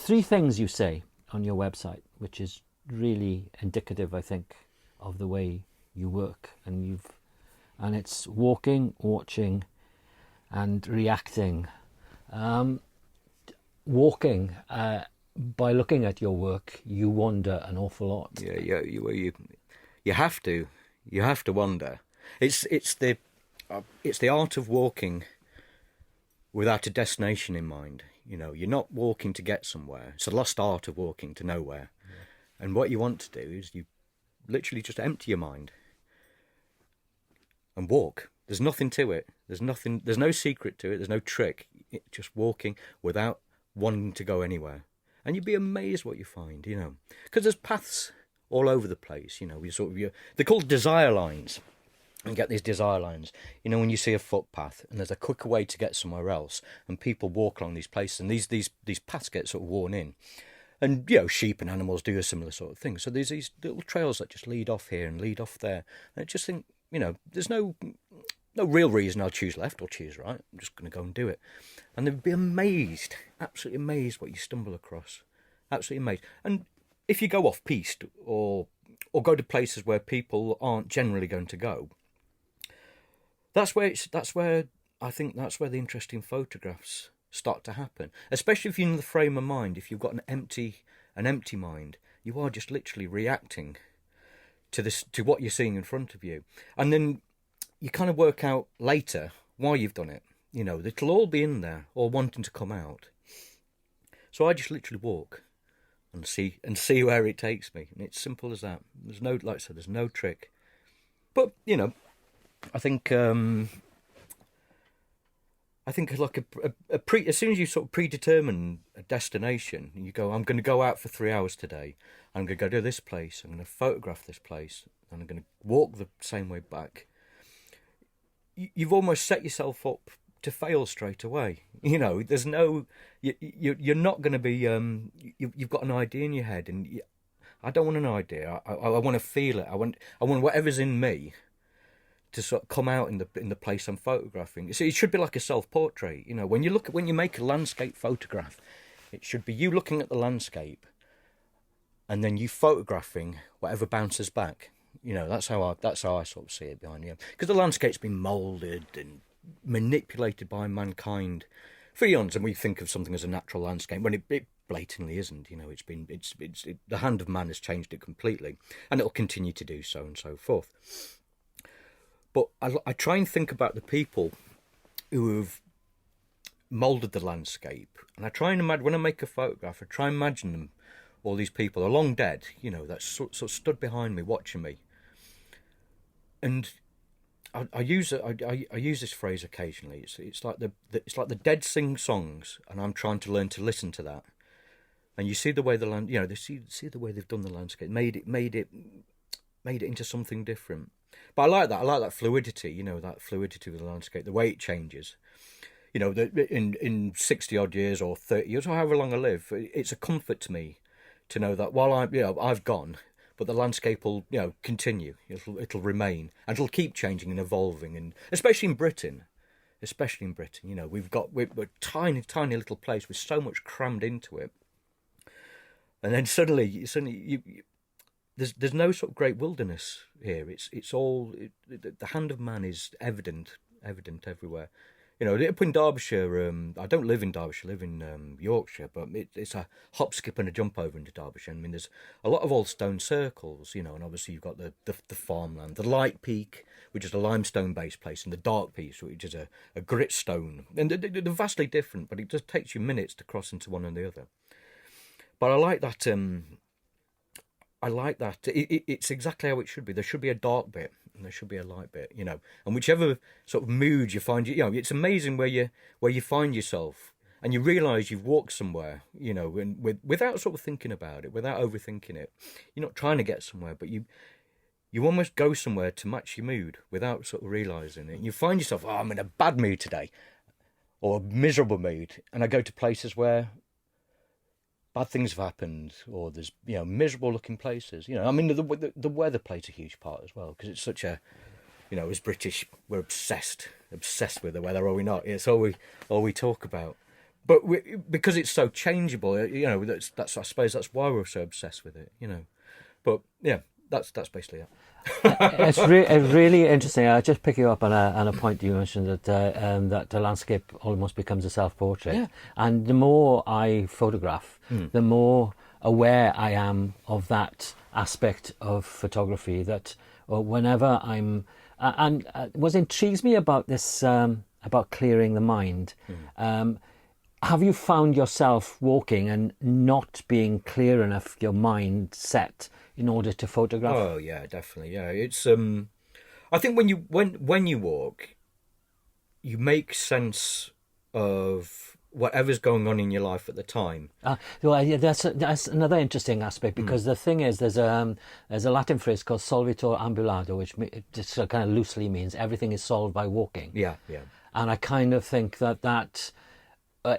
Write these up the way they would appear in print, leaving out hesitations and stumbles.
three things you say on your website, which is really indicative, I think, of the way you work, and it's walking, watching, and reacting. Walking, by looking at your work, you wander an awful lot. Yeah, you have to wander. It's the art of walking without a destination in mind. You know, you're not walking to get somewhere. It's the lost art of walking to nowhere. Yeah. And what you want to do is you literally just empty your mind and walk. There's nothing to it. There's no secret to it. There's no trick. It's just walking without wanting to go anywhere. And you'd be amazed what you find, you know. Because there's paths all over the place, you know. They're called desire lines. And get these desire lines. You know, when you see a footpath and there's a quicker way to get somewhere else, and people walk along these places, and these paths get sort of worn in. And, you know, sheep and animals do a similar sort of thing. So there's these little trails that just lead off here and lead off there. And I just think, you know, there's no real reason I'll choose left or choose right. I'm just going to go and do it. And they'd be amazed, absolutely amazed what you stumble across. Absolutely amazed. And if you go off-piste or go to places where people aren't generally going to go, that's where I think that's where the interesting photographs start to happen. Especially if you're in the frame of mind, if you've got an empty mind, you are just literally reacting to what you're seeing in front of you. And then you kind of work out later why you've done it. You know, it'll all be in there, all wanting to come out. So I just literally walk and see where it takes me. And it's simple as that. There's no, like I said, there's no trick. But, you know, I think like as soon as you sort of predetermine a destination, you go, I'm going to go out for 3 hours today. I'm going to go to this place. I'm going to photograph this place, and I'm going to walk the same way back. You've almost set yourself up to fail straight away. You know, there's no, you're not going to be. You've got an idea in your head, and I don't want an idea. I want to feel it. I want whatever's in me to sort of come out in the place I'm photographing. So it should be like a self-portrait. You know, when you make a landscape photograph, it should be you looking at the landscape, and then you photographing whatever bounces back. You know, that's how I sort of see it behind you. Because the landscape's been moulded and manipulated by mankind for eons, and we think of something as a natural landscape when it blatantly isn't. You know, the hand of man has changed it completely, and it'll continue to do so and so forth. But I try and think about the people who have moulded the landscape. And I try and imagine, when I make a photograph, I try and imagine them, all these people are long dead, you know, that sort of stood behind me, watching me. And I use this phrase occasionally. It's like the dead sing songs, and I'm trying to learn to listen to that. And you see the way they see the way they've done the landscape, made it into something different. But I like that fluidity, you know, that fluidity of the landscape, the way it changes. You know, in 60 odd years or 30 years or however long I live, it's a comfort to me to know that while I've gone, but the landscape will, you know, continue. It'll remain, and it'll keep changing and evolving, and especially in Britain, you know, we're a tiny little place with so much crammed into it, and then suddenly you there's no sort of great wilderness here. It's all the hand of man is evident everywhere. You know, up in Derbyshire, I don't live in Derbyshire, I live in Yorkshire, but it's a hop, skip and a jump over into Derbyshire. I mean, there's a lot of old stone circles, you know, and obviously you've got the farmland, the Light Peak, which is a limestone-based place, and the Dark Peak, which is a gritstone. And they're vastly different, but it just takes you minutes to cross into one and the other. But I like that. It's exactly how it should be. There should be a dark bit and there should be a light bit, you know. And whichever sort of mood you find, you know, it's amazing where you find yourself, and you realise you've walked somewhere, you know, and without sort of thinking about it, without overthinking it. You're not trying to get somewhere, but you almost go somewhere to match your mood without sort of realising it. And you find yourself, oh, I'm in a bad mood today, or a miserable mood, and I go to places where bad things have happened, or there's, you know, miserable looking places. You know, I mean, the weather plays a huge part as well, because it's such a, you know, as British, we're obsessed with the weather, are we not? It's all we talk about. but because it's so changeable, you know, that's I suppose that's why we're so obsessed with it, you know. But yeah, that's basically it. It's really interesting. I just pick you up on a point you mentioned that the landscape almost becomes a self-portrait. Yeah. And the more I photograph, the more aware I am of that aspect of photography. That whenever I'm and what intrigues me about this about clearing the mind. Have you found yourself walking and not being clear enough your mind set in order to photograph? Oh yeah, definitely. Yeah, it's I think when you walk, you make sense of whatever's going on in your life at the time. Well, yeah, that's another interesting aspect, because the thing is, there's a Latin phrase called solvitur ambulando, which just kind of loosely means everything is solved by walking. Yeah, yeah. And I kind of think that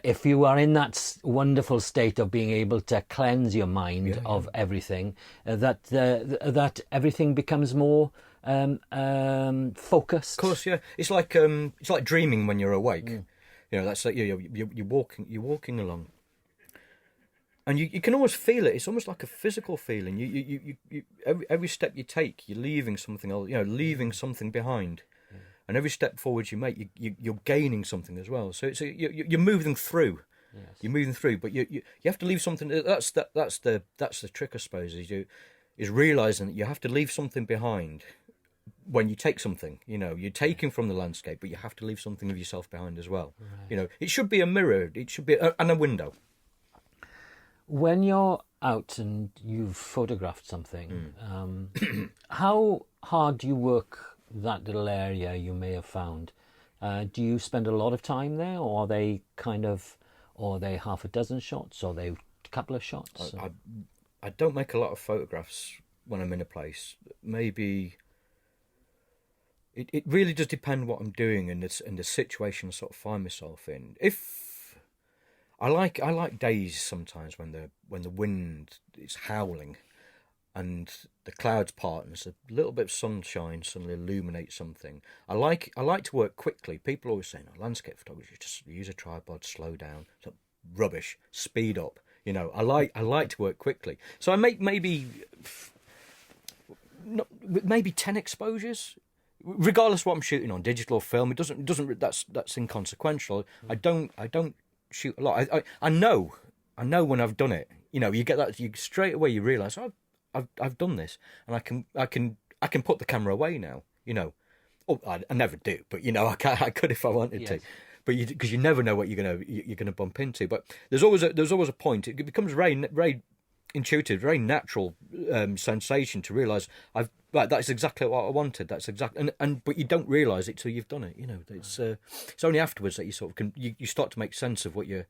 if you are in that wonderful state of being able to cleanse your mind of everything, that everything becomes more focused. Of course, yeah. It's like dreaming when you're awake. You know, that's like you're walking along, and you can almost feel it. It's almost like a physical feeling. You every step you take, you're leaving something else. You know, leaving something behind. And every step forward you make, you're gaining something as well. So you're moving through. Yes. You're moving through, but you have to leave something. That's the trick, I suppose. Is realizing that you have to leave something behind when you take something. You know, you're taking from the landscape, but you have to leave something of yourself behind as well. Right. You know, it should be a mirror. It should be and a window. When you're out and you've photographed something, how hard do you work that little area you may have found? Do you spend a lot of time there, or are they or are they half a dozen shots, or are they a couple of shots? I don't make a lot of photographs when I'm in a place. Maybe it really does depend what I'm doing and the situation I sort of find myself in. If I like days sometimes when the wind is howling and the clouds part and there's a little bit of sunshine suddenly illuminates something. I like to work quickly. People always say, no, landscape photography, just use a tripod, slow down. It's rubbish, speed up. You know, I like to work quickly. So I make maybe 10 exposures, regardless of what I'm shooting on, digital or film. It doesn't. That's inconsequential. I don't shoot a lot. I know when I've done it. You know, you get that. You straight away you realise, oh, I've done this, and I can put the camera away now. You know, I never do, but you know, I could if I wanted to. But because you never know what you're gonna bump into. But there's always a point. It becomes very intuitive, very natural sensation to realise that's exactly what I wanted. That's exactly but you don't realise it till you've done it. You know, it's only afterwards that you sort of you start to make sense of what you're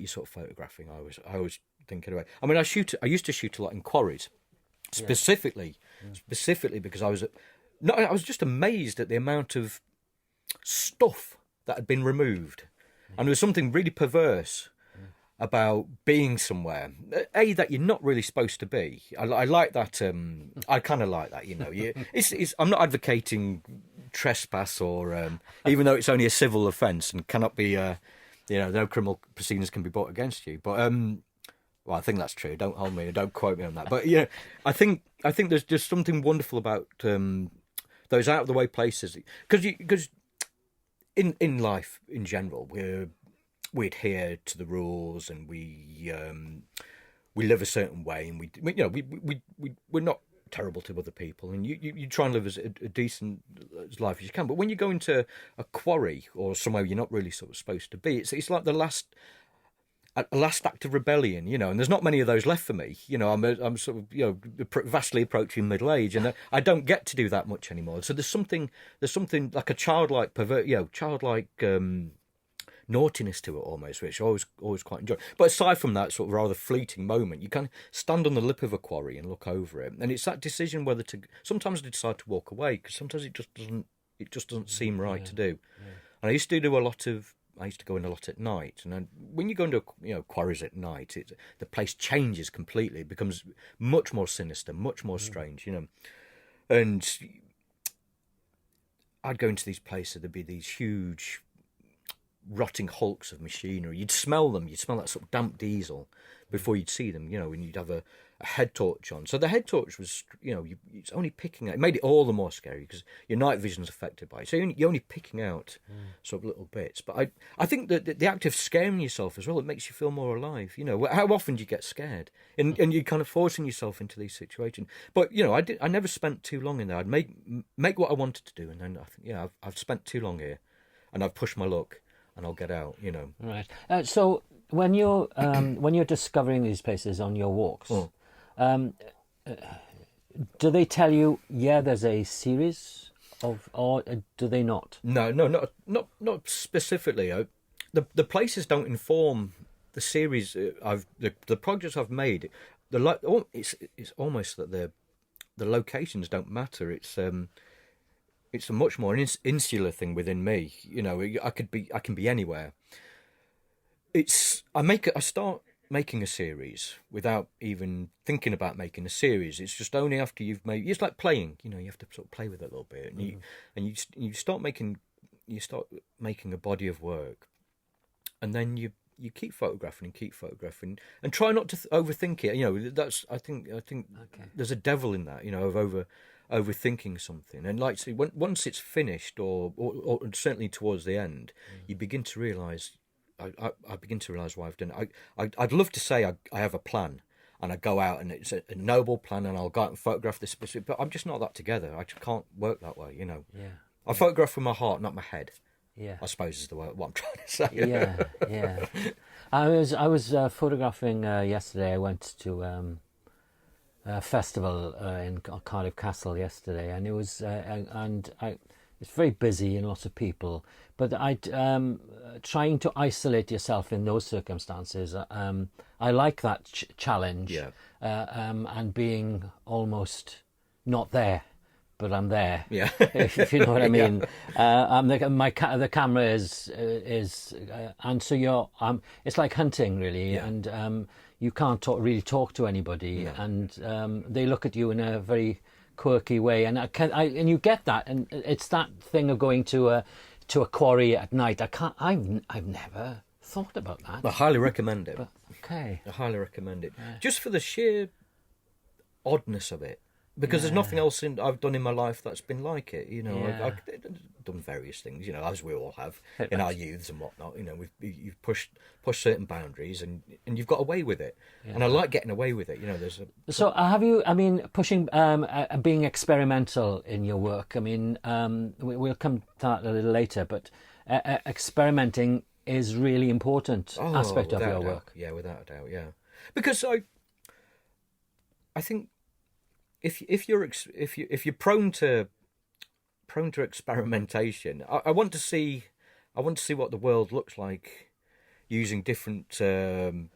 sort of photographing. I always think anyway. I mean, I used to shoot a lot in quarries. Specifically because I was just amazed at the amount of stuff that had been removed, and there was something really perverse about being somewhere that you're not really supposed to be. I like that. I kind of like that. You know, I'm not advocating trespass or even though it's only a civil offence and cannot be. No criminal proceedings can be brought against you, but. Well, I think that's true. Don't hold me, don't quote me on that. But yeah, I think there's just something wonderful about those out of the way places, because in life in general we adhere to the rules and we live a certain way, and we're not terrible to other people, and you try and live as a decent life as you can. But when you go into a quarry or somewhere you're not really sort of supposed to be, it's like a last act of rebellion, you know, and there's not many of those left for me. You know, I'm sort of, you know, vastly approaching middle age, and I don't get to do that much anymore. So there's something like a childlike naughtiness to it almost, which I always quite enjoy. But aside from that sort of rather fleeting moment, you can stand on the lip of a quarry and look over it, and it's that decision whether to. Sometimes I decide to walk away because sometimes it just doesn't seem right to do. Yeah. And I used to go in a lot at night, and then when you go into quarries at night, the place changes completely. It becomes much more sinister, much more strange, you know. And I'd go into these places. There'd be these huge rotting hulks of machinery. You'd smell them. You'd smell that sort of damp diesel before you'd see them, and you'd have a head torch on. So the head torch was, it's only picking out. It made it all the more scary because your night vision's affected by it. So you're only picking out sort of little bits. But I think that the act of scaring yourself as well, it makes you feel more alive. How often do you get scared? And you're kind of forcing yourself into these situations. But, I never spent too long in there. I'd make what I wanted to do. And then I think, I've spent too long here and I've pushed my luck and I'll get out, Right. So when you're discovering these places on your walks, do they tell you, there's a series of, or do they not? No, not specifically. The places don't inform the series. The projects I've made. It's almost that the locations don't matter. It's a much more insular thing within me. I can be anywhere. I start making a series without even thinking about making a series. It's just only after you've made. It's like playing. You have to sort of play with it a little bit, and you start making a body of work, and then you keep photographing and try not to overthink it. I think there's a devil in that. Of overthinking something, and once it's finished, or certainly towards the end, you begin to realise. I begin to realise why I've done it. I'd love to say I have a plan, and I go out and it's a noble plan, and I'll go out and photograph this specific. But I'm just not that together. I just can't work that way. Yeah. I photograph with my heart, not my head. Yeah. I suppose is what I'm trying to say. Yeah. I was photographing yesterday. I went to a festival in Cardiff Castle yesterday, and it was it's very busy and lots of people. But trying to isolate yourself in those circumstances, I like that challenge. Yeah. And being almost not there, but I'm there. Yeah. if you know what I mean. The camera is and so it's like hunting really, and you can't really talk to anybody, and they look at you in a very quirky way, and and you get that, and it's that thing of going to a quarry at night. I've never thought about that. I highly recommend it. But, okay. I highly recommend it, just for the sheer oddness of it. Because there's nothing else I've done in my life that's been like it. I've done various things, as we all have in our youths and whatnot. You've pushed certain boundaries, and you've got away with it. Yeah. And I like getting away with it. So have you? I mean, pushing, being experimental in your work. I mean, we'll come to that a little later, but experimenting is really important aspect of your work. Yeah, without a doubt. Yeah, because I think. If you're prone to experimentation, I want to see what the world looks like using different things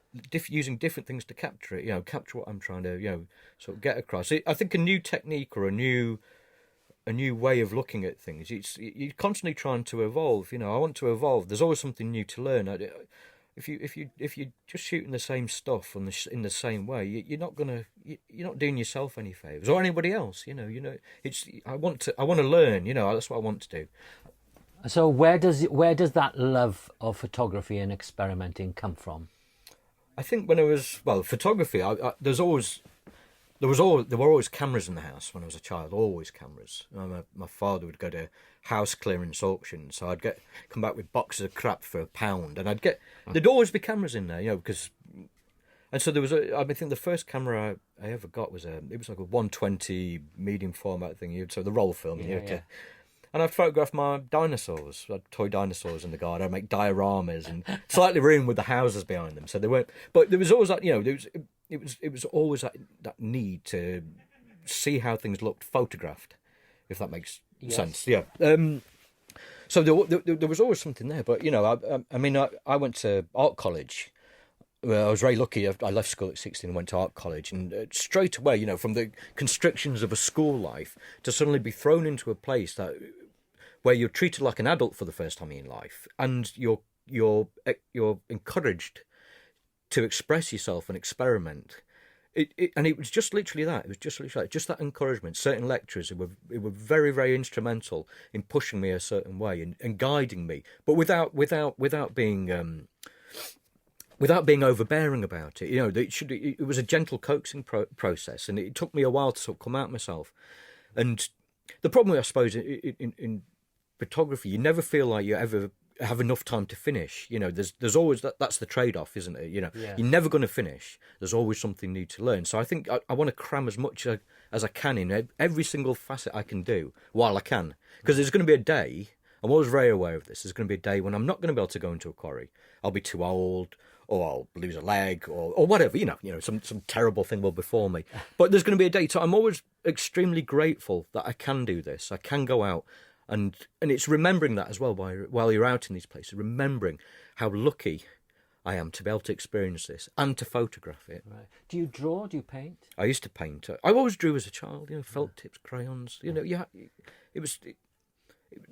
to capture it. Capture what I'm trying to sort of get across. I think a new technique or a new way of looking at things. You're constantly trying to evolve. I want to evolve. There's always something new to learn. If you're just shooting the same stuff in the same way, you're not doing yourself any favors or anybody else. I want to learn. That's what I want to do. So where does that love of photography and experimenting come from? I think when photography. There were always cameras in the house when I was a child. Always cameras. My father would go to house clearance auctions, so I'd come back with boxes of crap for £1, and there'd always be cameras in there, because. And so there was I think the first camera I ever got was it was like a 120 medium format thing. So the roll film, and I'd photograph my dinosaurs. I'd toy dinosaurs in the garden. I'd make dioramas and slightly ruined with the houses behind them. So they weren't. But there was always that. It was always that need to see how things looked photographed, if that makes sense. Yeah. So there was always something there. But I went to art college. Well, I was very lucky. I left school at 16 and went to art college, and straight away, from the constrictions of a school life to suddenly be thrown into a place where you're treated like an adult for the first time in life, and you're encouraged to express yourself and experiment. and it was just literally that. It was just literally just that encouragement. Certain lecturers who were very, very instrumental in pushing me a certain way and guiding me, but without being overbearing about it. It was a gentle coaxing process, and it took me a while to sort of come out myself. And the problem, I suppose, in photography, you never feel like you ever have enough time to finish. There's always that's the trade-off, isn't it? You're never going to finish. There's always something new to learn. So I think I want to cram as much as I can in every single facet I can do while I can, because there's going to be a day. I'm always very aware of this. There's going to be a day when I'm not going to be able to go into a quarry. I'll be too old, or I'll lose a leg, or whatever. Some terrible thing will befall me. But there's going to be a day. So I'm always extremely grateful that I can do this. I can go out. And it's remembering that as well while you're out in these places, remembering how lucky I am to be able to experience this and to photograph it. Right. Do you draw? Do you paint? I used to paint. I always drew as a child. Felt tips, crayons. It was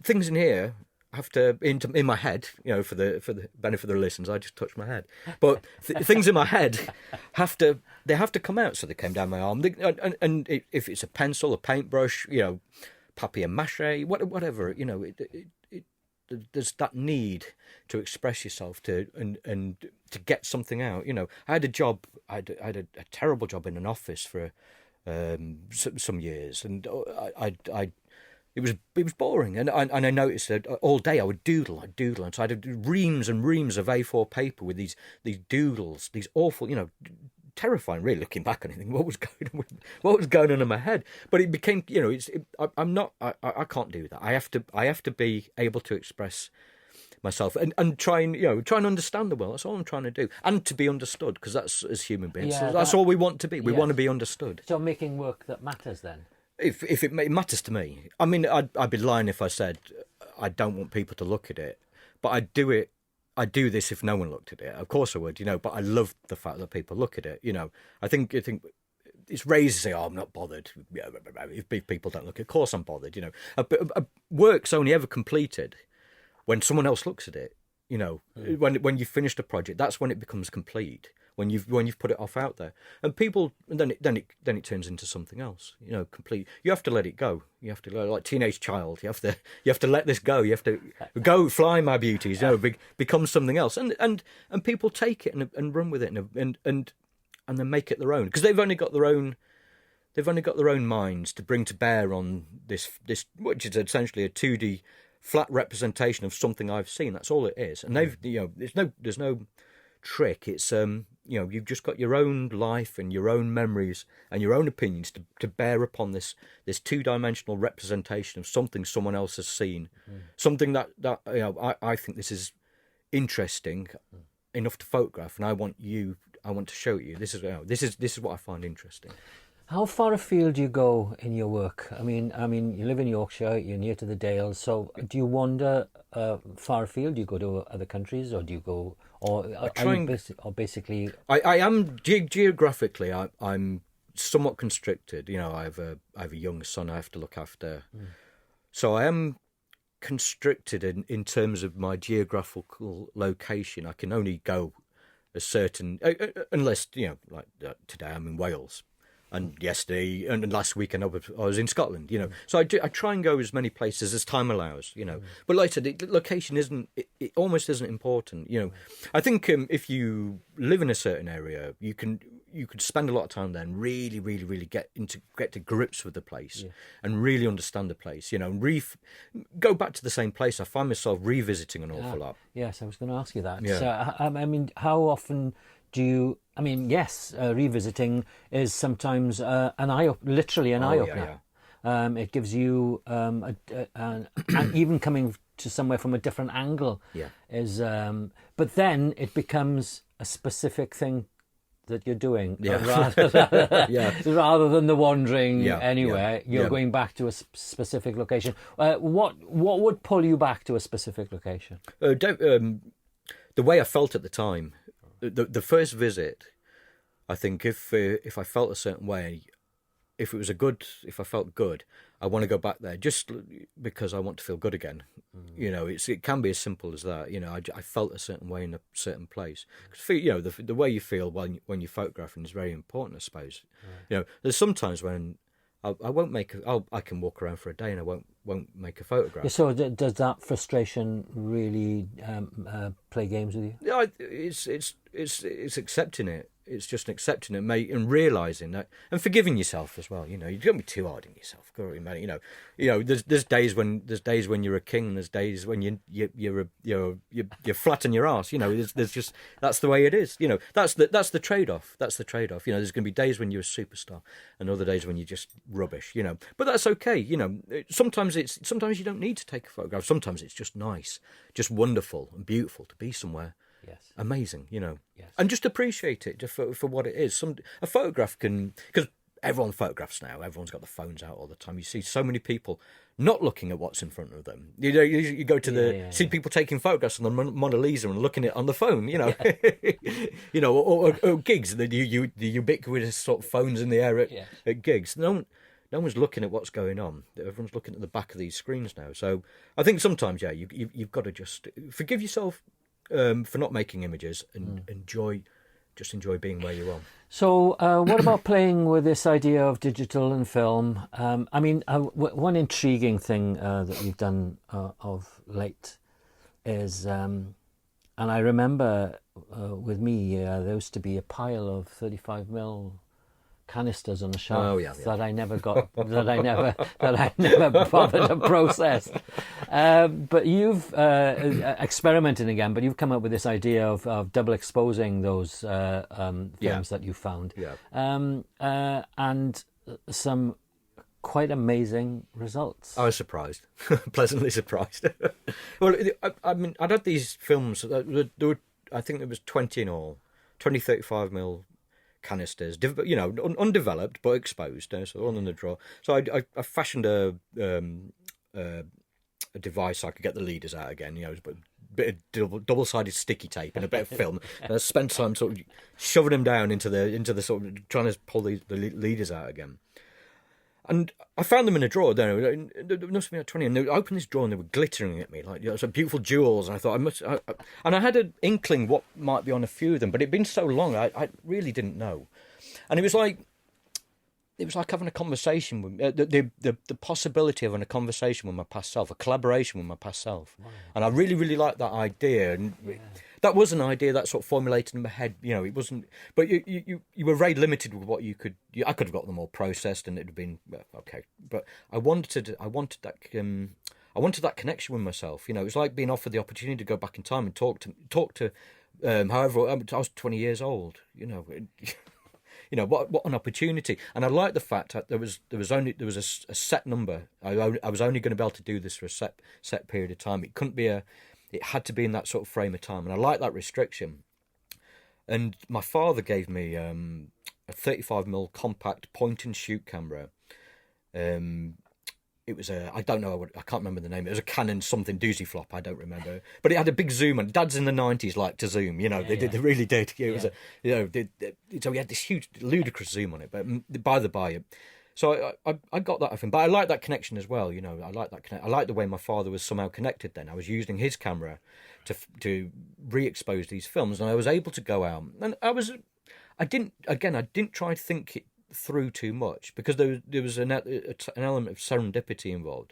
things in here have to in my head. For the benefit of the listeners, I just touched my head. But things in my head have to come out. So they came down my arm. And if it's a pencil, a paintbrush, papier-mâché, whatever, there's that need to express yourself and to get something out. I had a job, I had a terrible job in an office for some years, and it was boring, and I noticed that all day I would doodle, and so I had reams and reams of A4 paper with these doodles, these awful, terrifying, really, looking back on it. What was going on in my head? But it became, I can't do that. I have to be able to express myself and try and understand the world. That's all I'm trying to do, and to be understood, because that's, as human beings, that's all we want to be. We want to be understood. So making work that matters then. If it matters to me, I mean, I'd be lying if I said I don't want people to look at it, but I do it. I do this if no one looked at it. Of course I would, but I love the fact that people look at it. I think it's raised to say, "Oh, I'm not bothered if people don't look." Of course I'm bothered. A work's only ever completed when someone else looks at it. When you've finished a project, that's when it becomes complete. When you've put it off out there, and people, then it turns into something else. Complete. You have to let it go. You have to, like teenage child. You have to let this go. You have to go, fly, my beauties. Become something else, and people take it and run with it, and then make it their own, because they've only got their own minds to bring to bear on this, which is essentially a 2D flat representation of something I've seen. That's all it is, and there's no trick. It's you've just got your own life and your own memories and your own opinions to bear upon this two-dimensional representation of something someone else has seen, something that I think this is interesting enough to photograph, and I want to show you. This is what I find interesting. How far afield do you go in your work? I mean, you live in Yorkshire, you're near to the Dales, so do you wander far afield? Do you go to other countries, or do you go, basically? I am geographically. I'm somewhat constricted. I have a young son I have to look after, so I am constricted in terms of my geographical location. I can only go a certain, unless like today I'm in Wales. And yesterday and last weekend I was in Scotland, So I try and go as many places as time allows, But like I said, the location it almost isn't important, I think if you live in a certain area, you could spend a lot of time there and really, really, really get to grips with the place, and really understand the place, and go back to the same place. I find myself revisiting an awful lot. Yes, I was going to ask you that. Yeah. So, how often do you? Yes, revisiting is sometimes literally an eye-opener. Yeah. It gives you, and even coming to somewhere from a different angle is, but then it becomes a specific thing that you're doing, rather than the wandering anywhere. You're going back to a specific location. What would pull you back to a specific location? The way I felt at the time. The first visit, I think if I felt a certain way, if I felt good, I want to go back there just because I want to feel good again. You know, it can be as simple as that. You know, I felt a certain way in a certain place. 'Cause, you know, the way you feel when you're photographing is very important, I suppose. You know, there's sometimes when I won't make. I can walk around for a day and I won't make a photograph. Yeah, so does that frustration really play games with you? Yeah, it's accepting it. It's just accepting it, mate, and realizing that, and forgiving yourself as well. You know, you don't be too hard on yourself, mate. You know, there's days when you're a king, and there's days when you're flat on your ass. You know, there's just, that's the way it is. You know, that's the trade off. That's the trade off. You know, there's going to be days when you're a superstar, and other days when you're just rubbish. You know, but that's okay. You know, sometimes you don't need to take a photograph. Sometimes it's just nice, just wonderful and beautiful to be somewhere. Yes. Amazing, you know, Yes. and just appreciate it just for what it is. A photograph can, because everyone photographs now. Everyone's got the phones out all the time. You see so many people not looking at what's in front of them. You know, you go to see people taking photographs on the Mona Lisa and looking at it on the phone. You know, you know, or gigs. The ubiquitous sort of phones in the air at gigs. No one's looking at what's going on. Everyone's looking at the back of these screens now. So I think sometimes, you've got to just forgive yourself for not making images and enjoy being where you are. So what about playing with this idea of digital and film? I mean, one intriguing thing that you've done of late is, and I remember with me, there used to be a pile of 35mm canisters on the shelf that I never got, that I never bothered to process. But you've experimented again, but you've come up with this idea of double exposing those films that you found, and some quite amazing results. I was surprised, pleasantly surprised. Well, I mean, I'd had these films. There were, I think there was 20 in all, 20 35mm canisters, you know, undeveloped but exposed, so all in the drawer. So I fashioned a device so I could get the leaders out again. You know, a bit of double-sided sticky tape and a bit of film. And I spent time sort of shoving them down into the sort of trying to pull the leaders out again. And I found them in a drawer. There must have been 20, and I opened this drawer and they were glittering at me like, you know, some beautiful jewels. And I thought and I had an inkling what might be on a few of them, but it'd been so long I really didn't know. And it was like having a conversation with the possibility of having a conversation with my past self, a collaboration with my past self. Wow. And I really, really liked that idea. And that was an idea that sort of formulated in my head. You know, it wasn't, but you were very limited with what you could. I could have got them all processed, and it'd have been okay. But I wanted that connection with myself. You know, it was like being offered the opportunity to go back in time and talk to. However, I was 20 years old. You know. You know, what an opportunity. And I like the fact that there was a set number. I was only going to be able to do this for a set period of time. It had to be in that sort of frame of time. And I like that restriction. And my father gave me a 35mm compact point and shoot camera. It was I don't know, I can't remember the name. It was a Canon something doozy flop, I don't remember. But it had a big zoom, and dads in the 90s liked to zoom, you know, they really did. It was so we had this huge, ludicrous zoom on it, but by the by. So I got that off him, but I like that connection as well, you know, I like that I like the way my father was somehow connected then. I was using his camera to re-expose these films, and I was able to go out, and I didn't try to think it through too much, because there was an element of serendipity involved.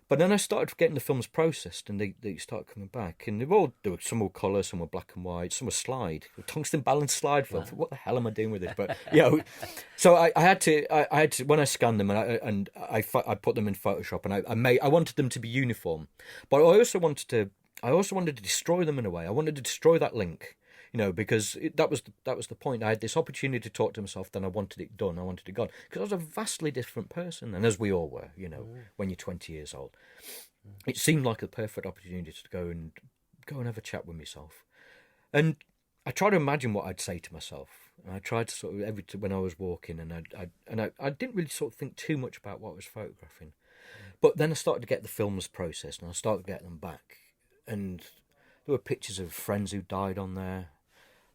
But then I started getting the films processed, and they started coming back, and some were colour, some were black and white, some were slide, tungsten balanced slide film. What the hell am I doing with this? But you know, so I had to when I scanned them and I put them in Photoshop, and I wanted them to be uniform, but I also wanted to destroy them in a way. I wanted to destroy that link. You know, because that was the point. I had this opportunity to talk to myself, then I wanted it done. I wanted it gone, because I was a vastly different person, and as we all were, you know, when you're 20 years old. It seemed like a perfect opportunity to go and have a chat with myself. And I tried to imagine what I'd say to myself. And I tried to sort of when I was walking, and I didn't really sort of think too much about what I was photographing. But then I started to get the films processed, and I started to get them back, and there were pictures of friends who died on there,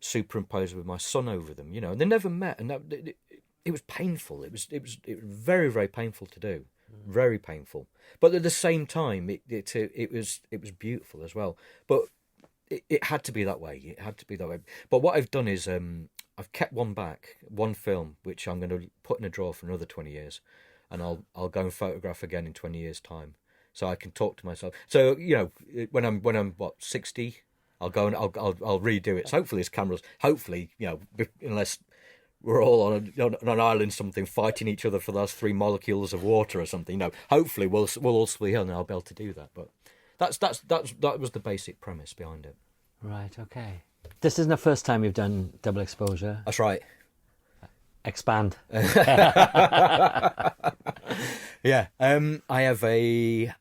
superimposed with my son over them, you know, and they never met, and it was painful. It was very, very painful to do. very painful. But at the same time, it was beautiful as well. But it had to be that way. It had to be that way. But what I've done is I've kept one film, which I'm going to put in a drawer for another 20 years, and I'll go and photograph again in 20 years' time, so I can talk to myself. So when I'm 60, I'll go and I'll redo it. So hopefully this camera's unless we're all on an island, something, fighting each other for those 3 molecules of water or something. Hopefully we'll all be here and I'll be able to do that. But that was the basic premise behind it. Right. Okay. This isn't the first time you've done double exposure. That's right. Expand. Yeah. I have a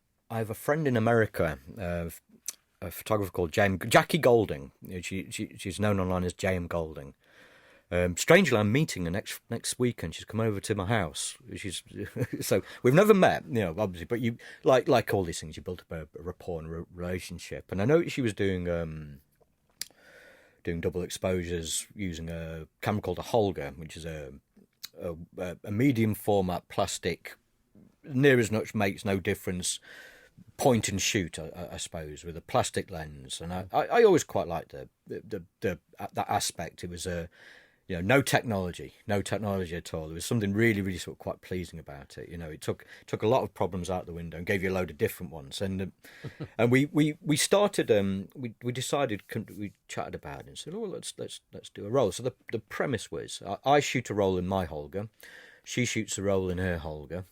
friend in America, a photographer called Jackie Golding. She's known online as JM Golding. Strangely, I'm meeting her next weekend. She's come over to my house. So we've never met, obviously. But you like all these things, you build up a rapport and a relationship. And I know she was doing double exposures using a camera called a Holga, which is a medium format plastic, near as much makes no difference, point and shoot, I suppose, with a plastic lens. And I always quite liked that aspect. It was no technology at all. There was something really, really sort of quite pleasing about it. It took a lot of problems out the window and gave you a load of different ones. And and we started. We decided, we chatted about it and said, let's do a roll. So the premise was, I shoot a roll in my Holga, she shoots a roll in her Holga.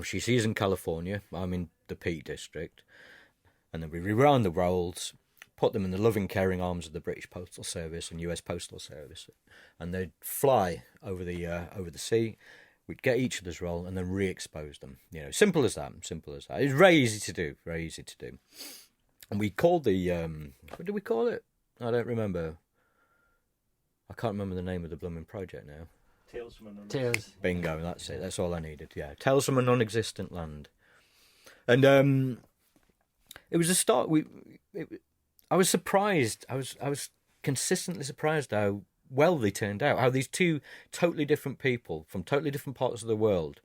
She's in California, I'm in the Peak District, and then we rewound the rolls, put them in the loving, caring arms of the British Postal Service and US Postal Service, and they'd fly over the sea. We'd get each other's roll and then re-expose them. Simple as that. It's very easy to do. And we called the what did we call it? I don't remember. I can't remember the name of the blooming project now. Tales. Bingo, that's it. That's all I needed. Yeah, Tales from a Non-Existent Land. And it was a start. I was surprised. I was consistently surprised how well they turned out. How these 2 totally different people from totally different parts of the world.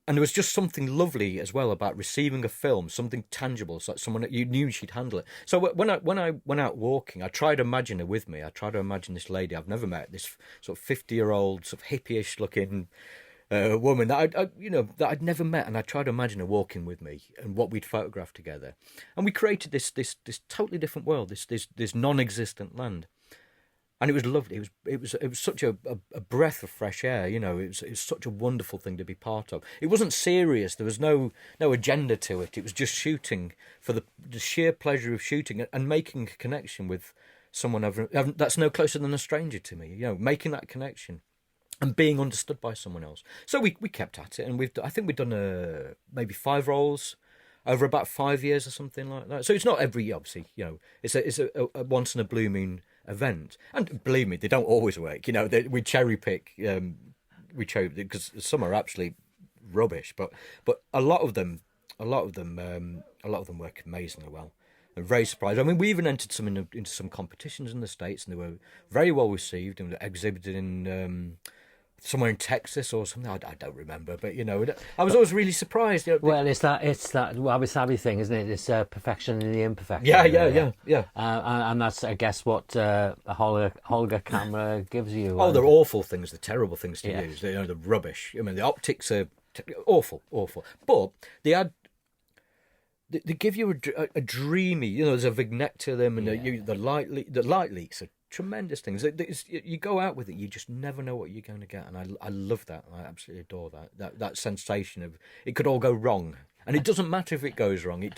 And there was just something lovely as well about receiving a film, something tangible, so someone that you knew she'd handle it. So when I went out walking, I tried to imagine her with me. I tried to imagine this lady I've never met, this sort of 50-year-old, sort of hippie-ish looking woman that I'd never met, and I tried to imagine her walking with me and what we'd photographed together. And we created this totally different world, this non-existent land. And it was lovely. It was such a breath of fresh air. It was such a wonderful thing to be part of. It wasn't serious. There was no agenda to it. It was just shooting for the sheer pleasure of shooting and making a connection with someone that's no closer than a stranger to me. Making that connection and being understood by someone else. So we kept at it, and I think we've done maybe 5 rolls over about 5 years or something like that. So it's not every, obviously, it's a once in a blue moon event. And believe me, they don't always work. We cherry pick. Because some are absolutely rubbish, but a lot of them work amazingly well. I'm very surprised. I mean, we even entered some into some competitions in the States, and they were very well received and exhibited in somewhere in Texas or something. I don't remember, but I was always really surprised. Well, it's that wabi-sabi thing, isn't it? It's perfection in the imperfection. Yeah. And that's, I guess, what a Holga camera gives you. Oh, they're awful things. They're terrible things to use. They're rubbish. I mean, the optics are awful. But they give you a dreamy. There's a vignette to them, and the light leaks are tremendous things. You go out with it, you just never know what you're going to get, and I love that. I absolutely adore that sensation of it could all go wrong, and it doesn't matter if it goes wrong. It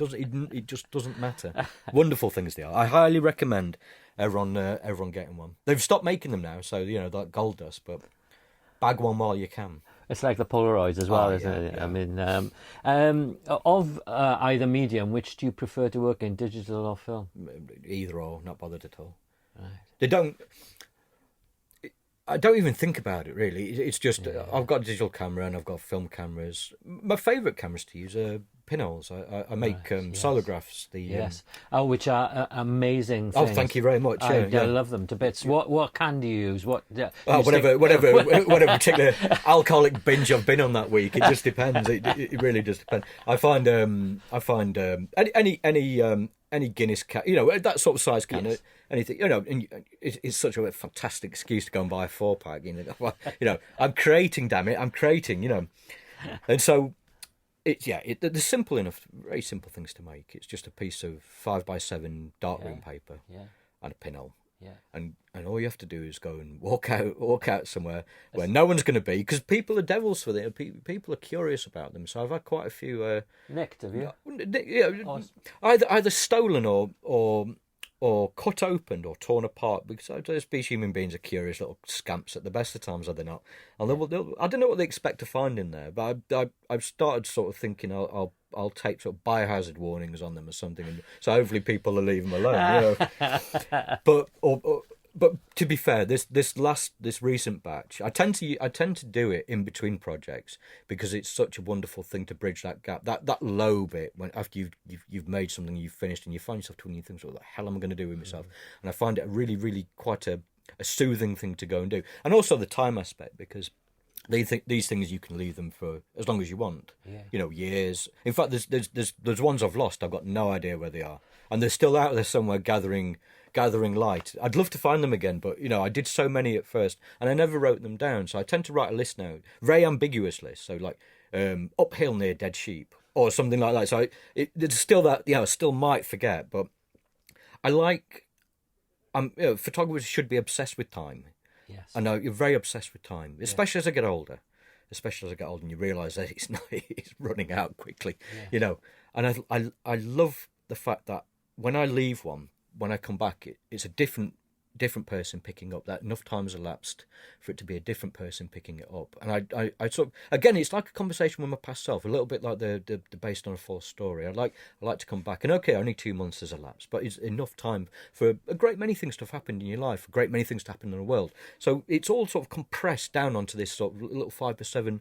just doesn't matter. Wonderful things they are. I highly recommend everyone getting one. They've stopped making them now, so like gold dust, but bag one while you can. It's like the Polaroids as well, isn't it? Yeah. I mean, of either medium, which do you prefer to work in, digital or film? Either or, not bothered at all. Right. I don't even think about it, really. It's just, I've got a digital camera and I've got film cameras. My favourite cameras to use are pinholes. I make Right, yes. Solargraphs. Yes. Which are amazing things. Oh, thank you very much. I Yeah. love them to bits. What can do you use? Oh, whatever particular alcoholic binge I've been on that week. It just depends. It really does depend. I find any Guinness can, that sort of size can, Yes. anything, and it's such a fantastic excuse to go and buy a 4-pack. I'm creating, damn it, I'm creating, and so they're simple enough, very simple things to make. It's just a piece of 5x7 darkroom paper and a pinhole. Yeah. And all you have to do is go and walk out somewhere where no one's going to be, because people are devils for them. People are curious about them. So I've had quite a few nicked, have you? Either stolen or cut open or torn apart, because these human beings are curious little scamps at the best of times, are they not? And I don't know what they expect to find in there, but I've started sort of thinking I'll tape sort of biohazard warnings on them or something, and so hopefully people will leave them alone. But to be fair, this recent batch, I tend to do it in between projects, because it's such a wonderful thing to bridge that gap, that low bit when after you've made something, you've finished, and you find yourself doing things, what the hell am I going to do with myself? And I find it a really, really quite a soothing thing to go and do, and also the time aspect, because these things you can leave them for as long as you want, years. In fact, there's ones I've lost. I've got no idea where they are, and they're still out there somewhere gathering light. I'd love to find them again, but I did so many at first, and I never wrote them down. So I tend to write a list now, very ambiguous list. So like uphill near dead sheep or something like that. So there's still that. I still might forget, but I like. Photographers should be obsessed with time. Yes. I know you're very obsessed with time, especially as I get older. Especially as I get older, and you realise that it's running out quickly. Yeah. And I love the fact that when I leave one, when I come back, it's a different person picking up. That enough time has elapsed for it to be a different person picking it up. And I sort of, again, it's like a conversation with my past self, a little bit like the based on a false story. I like to come back, and okay, only 2 months has elapsed, but it's enough time for a great many things to have happened in your life, a great many things to happen in the world. So it's all sort of compressed down onto this sort of little 5x7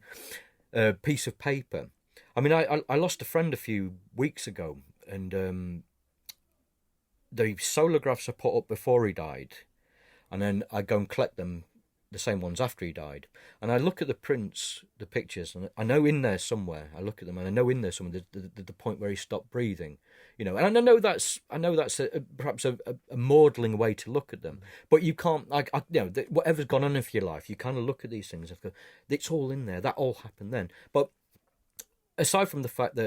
piece of paper. I mean, I lost a friend a few weeks ago, and the Solargraphs are put up before he died, and then I go and collect them, the same ones after he died, and I look at the prints, the pictures, and I know in there somewhere, I look at them and I know in there somewhere the point where he stopped breathing, and I know that's perhaps a maudling way to look at them, but you can't, whatever's gone on in your life, you kind of look at these things and go, it's all in there, that all happened then. But aside from the fact,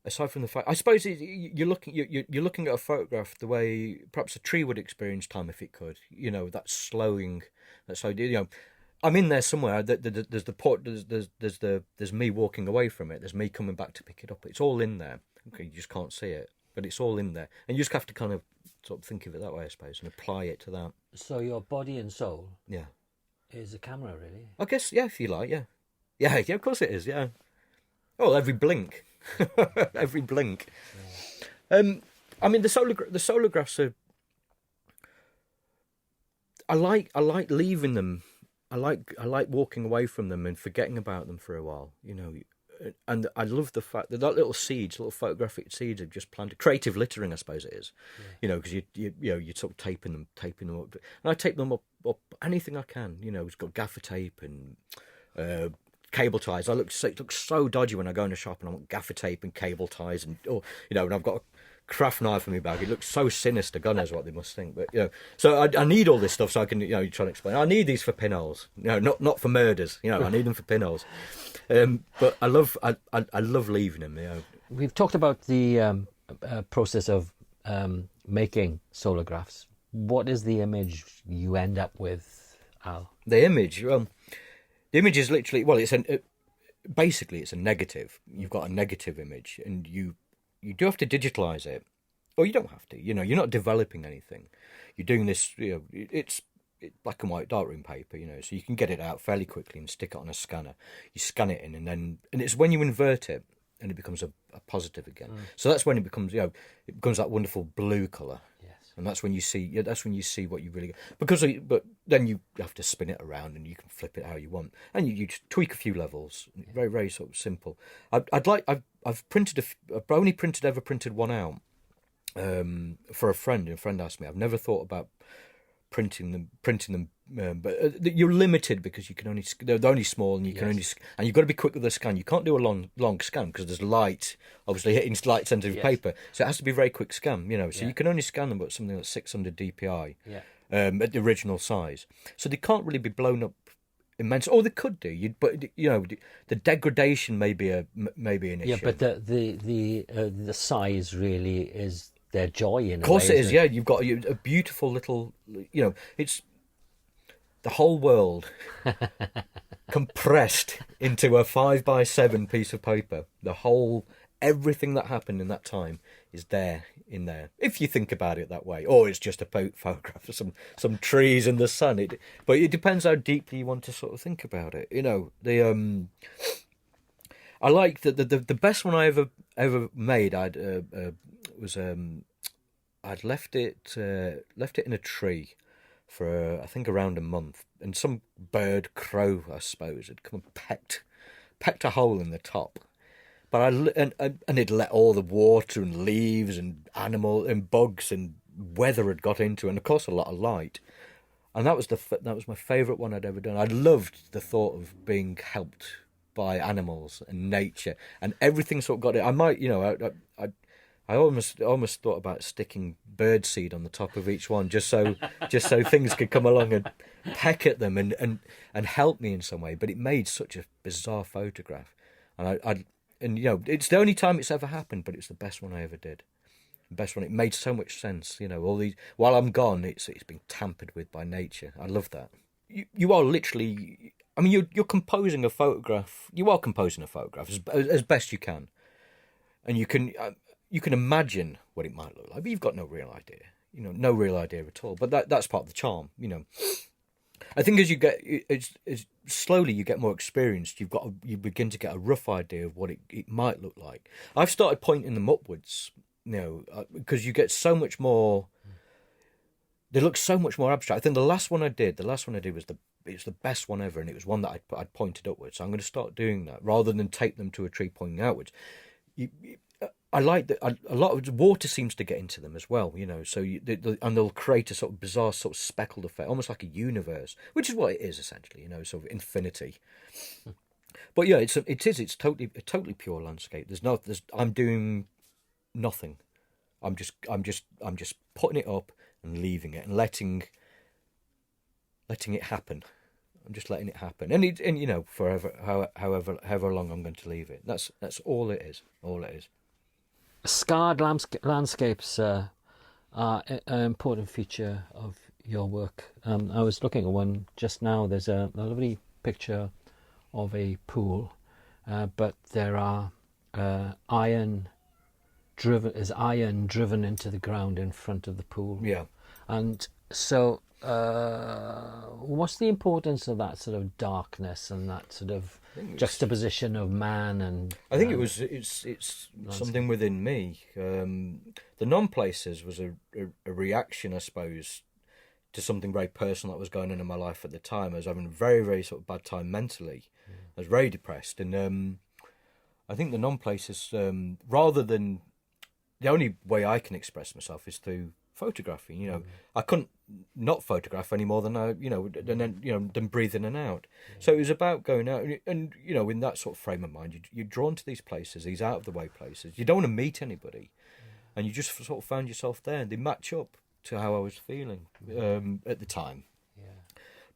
I suppose you're looking at a photograph the way perhaps a tree would experience time if it could. That slowing. That's I'm in there somewhere. There's the port. There's me walking away from it. There's me coming back to pick it up. It's all in there. Okay, you just can't see it, but it's all in there, and you just have to kind of sort of think of it that way, I suppose, and apply it to that. So your body and soul, is a camera, really. I guess, if you like, yeah, of course it is, yeah. Oh, every blink. Every blink. I mean, the Solargraphs are. I like leaving them. I like walking away from them and forgetting about them for a while. And I love the fact that little photographic seeds have just planted. Creative littering, I suppose it is. Because you're sort of taping them up, and I tape them up anything I can. It's got gaffer tape and. Cable ties. It looks so dodgy when I go in a shop and I want gaffer tape and cable ties and I've got a craft knife in my bag. It looks so sinister. God knows what they must think. But so I need all this stuff so I can try to explain. I need these for pinholes. Not for murders. I need them for pinholes. But I love leaving them. We've talked about the process of making Solargraphs. What is the image you end up with, Al? The image. The image is literally, basically it's a negative. You've got a negative image, and you do have to digitalise it, or you don't have to. You're not developing anything. You're doing this. It's black and white darkroom paper. So you can get it out fairly quickly and stick it on a scanner. You scan it in, and it's when you invert it, and it becomes a positive again. So that's when it becomes, it becomes that wonderful blue colour. Yes. And that's when you see, that's when you see what you really but then you have to spin it around and you can flip it how you want, and you just tweak a few levels. Very, very sort of simple. I've only ever printed one out for a friend. And a friend asked me. I've never thought about printing them, but you're limited because you can only, they're only small, and you can only, and you've got to be quick with the scan. You can't do a long scan because there's light, obviously hitting light sensitive paper, so it has to be a very quick scan. So you can only scan them at something like 600 DPI at the original size, so they can't really be blown up immense. Or they could do, but the degradation may be an issue. Yeah, but the size really is their joy in a way. Of course it is. Yeah, you've got a beautiful little, it's the whole world compressed into a 5x7 piece of paper. Everything that happened in that time is there in there, if you think about it that way. Or it's just a photograph of some trees in the sun. But it depends how deeply you want to sort of think about it. I like the best one I ever made. I'd left it in a tree for I think around a month, and some crow I suppose had come and pecked a hole in the top. But and it'd let all the water and leaves and animal and bugs and weather had got into, and of course a lot of light. And that was my favourite one I'd ever done. I loved the thought of being helped by animals and nature, and everything sort of got it. I might, I almost thought about sticking birdseed on the top of each one, just so things could come along and peck at them and help me in some way. But it made such a bizarre photograph, and it's the only time it's ever happened, but it's the best one I ever did. The best one. It made so much sense. All these, while I'm gone, it's been tampered with by nature. I love that. You are literally, I mean, you're composing a photograph. You are composing a photograph as best you can, and you can imagine what it might look like, but you've got no real idea. No real idea at all. But that's part of the charm. I think as you get, it's slowly you get more experienced. You begin to get a rough idea of what it might look like. I've started pointing them upwards, because you get so much more. They look so much more abstract. I think the last one I did was it's the best one ever, and it was one that I'd pointed upwards. So I'm going to start doing that rather than tape them to a tree pointing outwards. I like that a lot of water seems to get into them as well, so and they'll create a sort of bizarre sort of speckled effect, almost like a universe, which is what it is essentially, sort of infinity. But yeah, it's a totally pure landscape. I'm doing nothing. I'm just putting it up and leaving it and letting it happen. I'm just letting it happen, and forever, however long I'm going to leave it. That's all it is. All it is. Scarred landscapes are an important feature of your work. I was looking at one just now. There's a lovely picture of a pool, but there are iron driven into the ground in front of the pool. Yeah, and so what's the importance of that sort of darkness and that sort of juxtaposition of man and? I think it's something within me. The non-places was a reaction, I suppose, to something very personal that was going on in my life at the time. I was having a very, very sort of bad time mentally. I was very depressed, and I think the non-places, rather than, the only way I can express myself is through photography. I couldn't not photograph any more than than breathe in and out. So it was about going out and in that sort of frame of mind, you're drawn to these places, these out of the way places. You don't want to meet anybody, and you just sort of found yourself there, and they match up to how I was feeling at the time.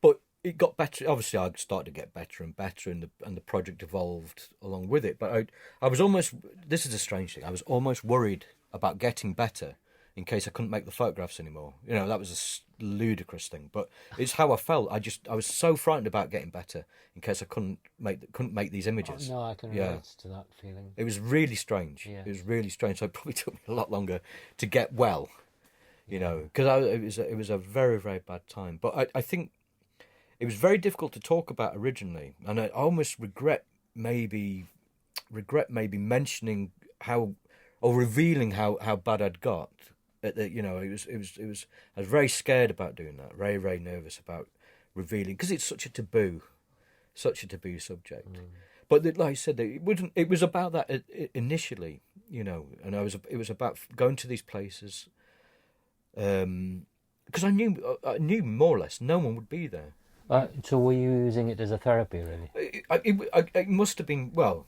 But it got better. Obviously, I started to get better and better, and the project evolved along with it. But I was almost, this is a strange thing, I was almost worried about getting better in case I couldn't make the photographs anymore. That was a ludicrous thing, but it's how I felt. I was so frightened about getting better in case I couldn't make these images. Oh, no, I can relate to that feeling. It was really strange. Yeah. It was really strange. So it probably took me a lot longer to get well, because it was a very, very bad time. But I think it was very difficult to talk about originally, and I almost regret maybe mentioning how, or revealing how bad I'd got, I was very scared about doing that, very, very nervous about revealing, because it's such a taboo subject. But like I said, it was about that initially, and it was about going to these places, because I knew more or less no one would be there. So were you using it as a therapy, really? It must have been, well,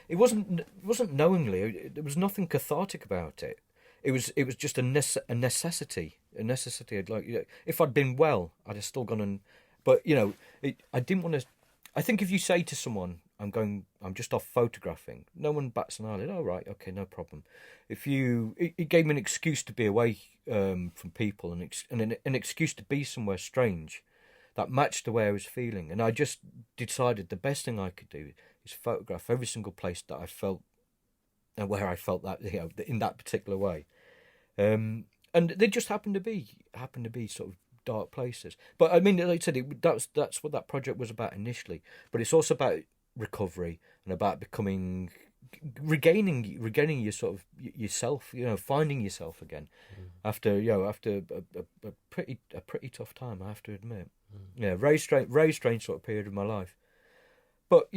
it wasn't knowingly. There was nothing cathartic about it. It was just a necessity. Like, if I'd been well, I'd have still gone and. But I didn't want to. I think if you say to someone, I'm just off photographing, no one bats an eyelid. Oh, right, okay, no problem. It gave me an excuse to be away from people, and an excuse to be somewhere strange that matched the way I was feeling. And I just decided the best thing I could do is photograph every single place that I felt, and where I felt that, in that particular way. And they just happened to be sort of dark places. But I mean, like I said, that's what that project was about initially. But it's also about recovery and about regaining your sort of yourself, finding yourself again after a pretty tough time, I have to admit. Yeah, very strange sort of period of my life. But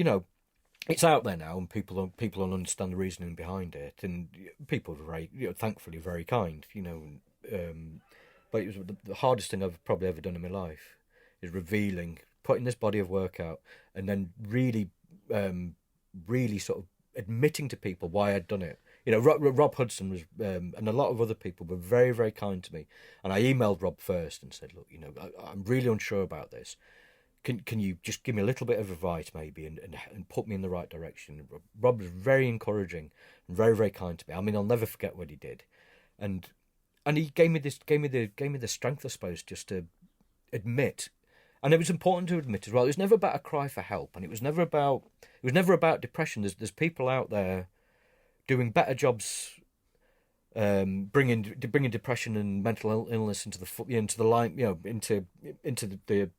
it's out there now, and people don't understand the reasoning behind it, and people are very, thankfully, very kind, but it was the hardest thing I've probably ever done in my life, is putting this body of work out, and then really sort of admitting to people why I'd done it. Rob Hudson was, and a lot of other people were very, very kind to me, and I emailed Rob first and said, look, I'm really unsure about this. Can you just give me a little bit of advice, maybe, and put me in the right direction? Rob was very encouraging and very, very kind to me. I mean, I'll never forget what he did, and he gave me the strength, I suppose, just to admit. And it was important to admit as well. It was never about a cry for help, and it was never about depression. There's people out there doing better jobs, bringing depression and mental illness into the line, into the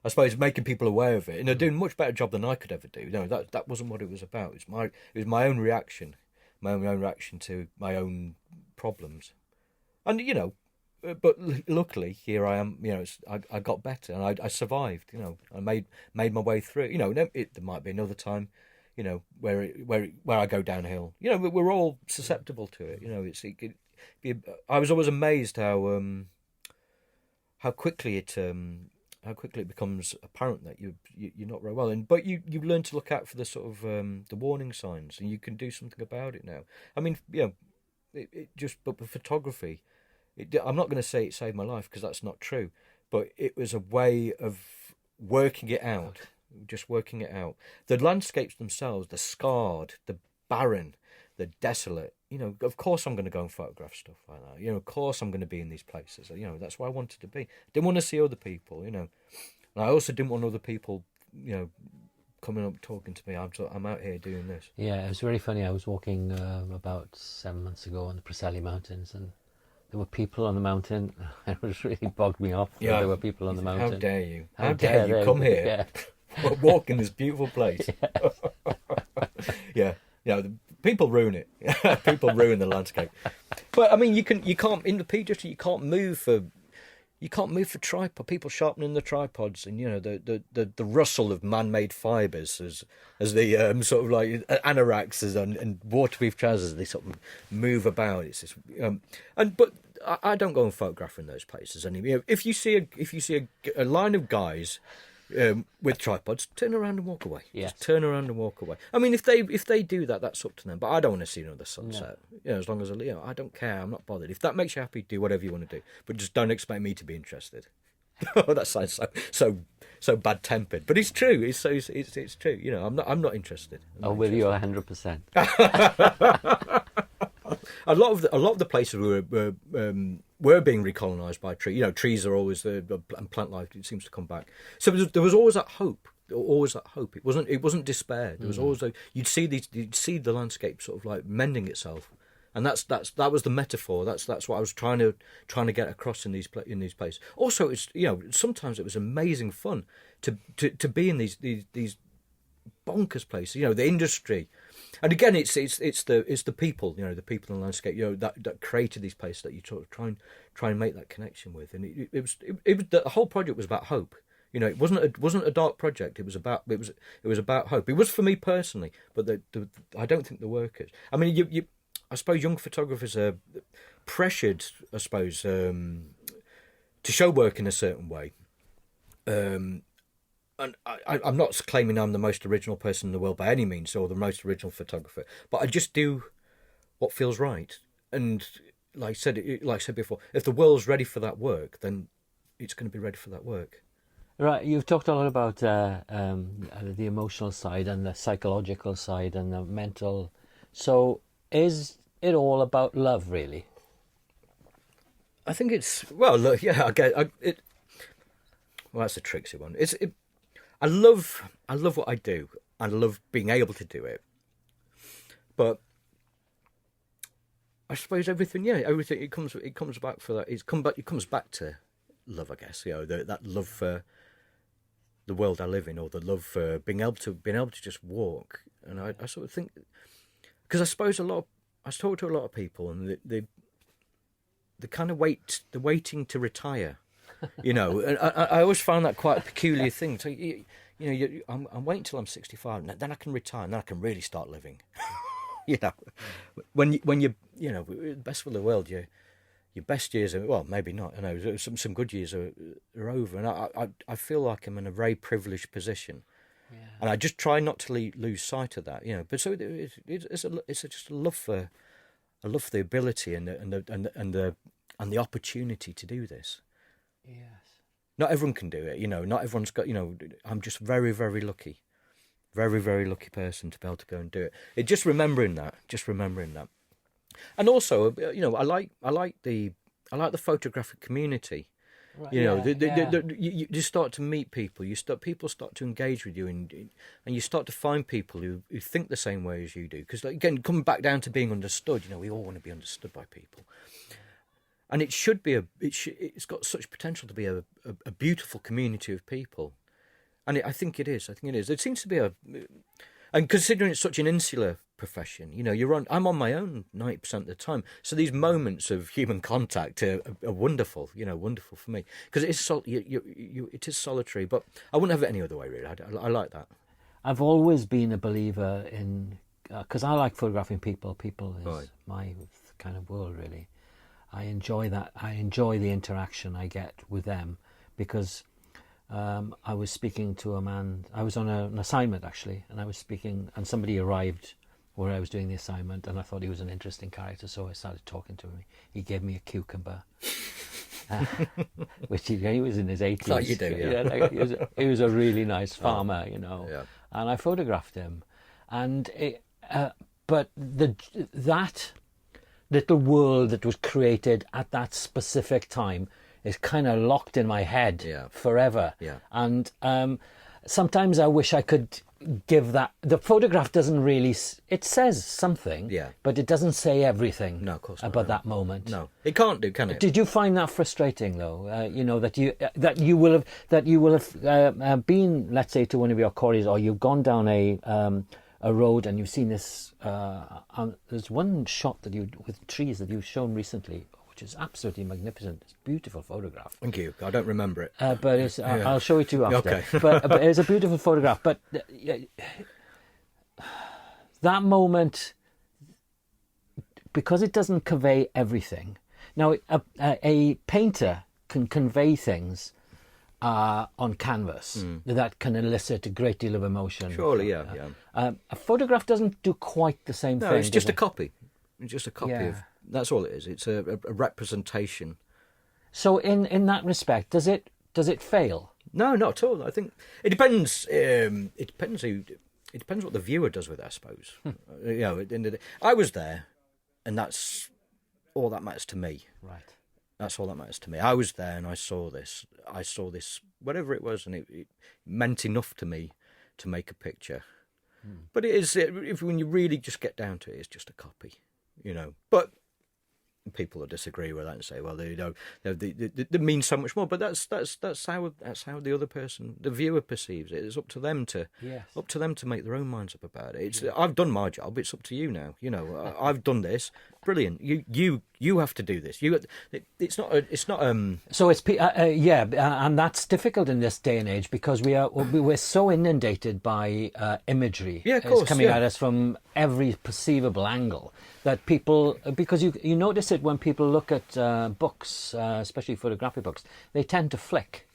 I suppose making people aware of it, and they're doing a much better job than I could ever do. That wasn't what it was about. It was my own reaction to my own problems, and but luckily here I am. I got better, and I survived. I made my way through. There might be another time, where I go downhill. We're all susceptible to it. I was always amazed how quickly it becomes apparent that you're not very well, but you learn to look out for the sort of the warning signs, and you can do something about it now. I mean, but with photography, I'm not going to say it saved my life, because that's not true, but it was a way of working it out, just working it out. The landscapes themselves, the scarred, the barren, the desolate. Of course I'm going to go and photograph stuff like that. Of course I'm going to be in these places. That's where I wanted to be. I didn't want to see other people. And I also didn't want other people, coming up talking to me. I'm out here doing this. Yeah, it was really funny. I was walking about 7 months ago on the Preseli Mountains, and there were people on the mountain. It was really bogged me off. Yeah. There were people on the mountain. How dare you? How dare you come here? Yeah. Walk in this beautiful place. Yeah. People ruin it. People ruin the landscape. But I mean, you can't in the Peak District. You can't move for tripod. People sharpening the tripods, and the rustle of man-made fibres as the sort of like anoraks and waterproof trousers. They sort of move about. It's just, but I don't go and photograph in those places anymore. If you see a line of guys with tripods, turn around and walk away. Yes. Just turn around and walk away. I mean, if they do that, that's up to them. But I don't want to see another sunset. No. As long as I don't care. I'm not bothered. If that makes you happy, do whatever you want to do. But just don't expect me to be interested. That sounds so bad tempered, but it's true. It's true. I'm not interested. I'm with you 100%. A lot of the places were being recolonised by trees. Trees are always and plant life. It seems to come back. So there was always that hope. Always that hope. It wasn't despair. There was always you'd see the landscape sort of like mending itself, and that was the metaphor. That's what I was trying to get across in these places. Also, it's sometimes it was amazing fun to be in these bonkers places. You know, the industry, and again, it's the people. You know, the people in the landscape. You know, that created these places that you sort of try and make that connection with. And it was the whole project was about hope. You know, it wasn't a dark project. It was about hope. It was for me personally, but I don't think the workers. I mean, I suppose young photographers are pressured, I suppose, to show work in a certain way. And I'm not claiming I'm the most original person in the world by any means, or the most original photographer, but I just do what feels right. And like I said before, if the world's ready for that work, then it's going to be ready for that work. Right, you've talked a lot about the emotional side and the psychological side and the mental. So is it all about love, really? I think it's, well, look, yeah, I get it. Well, that's a tricksy one. I love what I do. I love being able to do it. But I suppose everything it comes back for that. It comes back to love, I guess. You know, that love for the world I live in, or the love for being able to just walk. And I sort of think, because I suppose I talk to a lot of people, and they kind of waiting to retire, you know. And I always found that quite a peculiar thing. So I'm waiting till I'm 65, and then I can retire, and then I can really start living. You know, when you best for the world, your best years are, well, maybe not. I know some good years are over, and I feel like I'm in a very privileged position, and I just try not to lose sight of that. You know, but so it's just a love for the ability and the opportunity to do this. Yes. Not everyone can do it. You know, not everyone's got. You know, I'm just very, very lucky, very, very lucky person to be able to go and do it. Just remembering that. And also, you know, I like the photographic community. Right, you know, you start to meet people. People start to engage with you, and you start to find people who think the same way as you do. Because again, coming back down to being understood, you know, we all want to be understood by people, and it should be it's got such potential to be a beautiful community of people, and I think it is. It seems to be and considering it's such an insular profession, you know, I'm on my own 90% of the time. So these moments of human contact are wonderful, you know, wonderful for me, because it is solitary. But I wouldn't have it any other way, really. I like that. I've always been a believer in, because I like photographing people. People is my kind of world, really. I enjoy that. I enjoy the interaction I get with them, because I was speaking to a man. I was on an assignment, actually, and I was speaking, and somebody arrived where I was doing the assignment, and I thought he was an interesting character, so I started talking to him. He gave me a cucumber, which he was in his 80s. Like you do, yeah. He was a really nice farmer, you know, yeah. And I photographed him, and but that little world that was created at that specific time is kind of locked in my head forever. Yeah. And sometimes I wish I could give that. The photograph doesn't really. It says something, but it doesn't say everything. No, of course not, about that moment. No, it can't do, can it? Did you find that frustrating, though? You know, that you will have been, let's say, to one of your quarries, or you've gone down a road and you've seen this. There's one shot with trees that you've shown recently, which is absolutely magnificent. It's a beautiful photograph. Thank you. I don't remember it. But it's, I'll show it to you after. Okay. but it's a beautiful photograph. But that moment, because it doesn't convey everything. Now, a painter can convey things on canvas that can elicit a great deal of emotion. Surely, yeah. A photograph doesn't do quite the same thing. No, it's just a copy. It's just a copy of. That's all it is. It's a representation. So, in that respect, does it fail? No, not at all. I think it depends. It depends what the viewer does with it, I suppose. You know, at the end of the day, I was there, and that's all that matters to me. Right. That's all that matters to me. I was there, and I saw this. Whatever it was, and it meant enough to me to make a picture. But it is, when you really just get down to it, it's just a copy, you know. But people will disagree with that and say, well, they mean so much more. But that's how the other person, the viewer, perceives it. It's up to them to make their own minds up about it. I've done my job. It's up to you now. I've done this. Brilliant. You have to do this. It's not. So it's and that's difficult in this day and age because we're so inundated by imagery. Yeah, of course, coming at us from every perceivable angle that people, because you notice it when people look at books, especially photographic books, they tend to flick,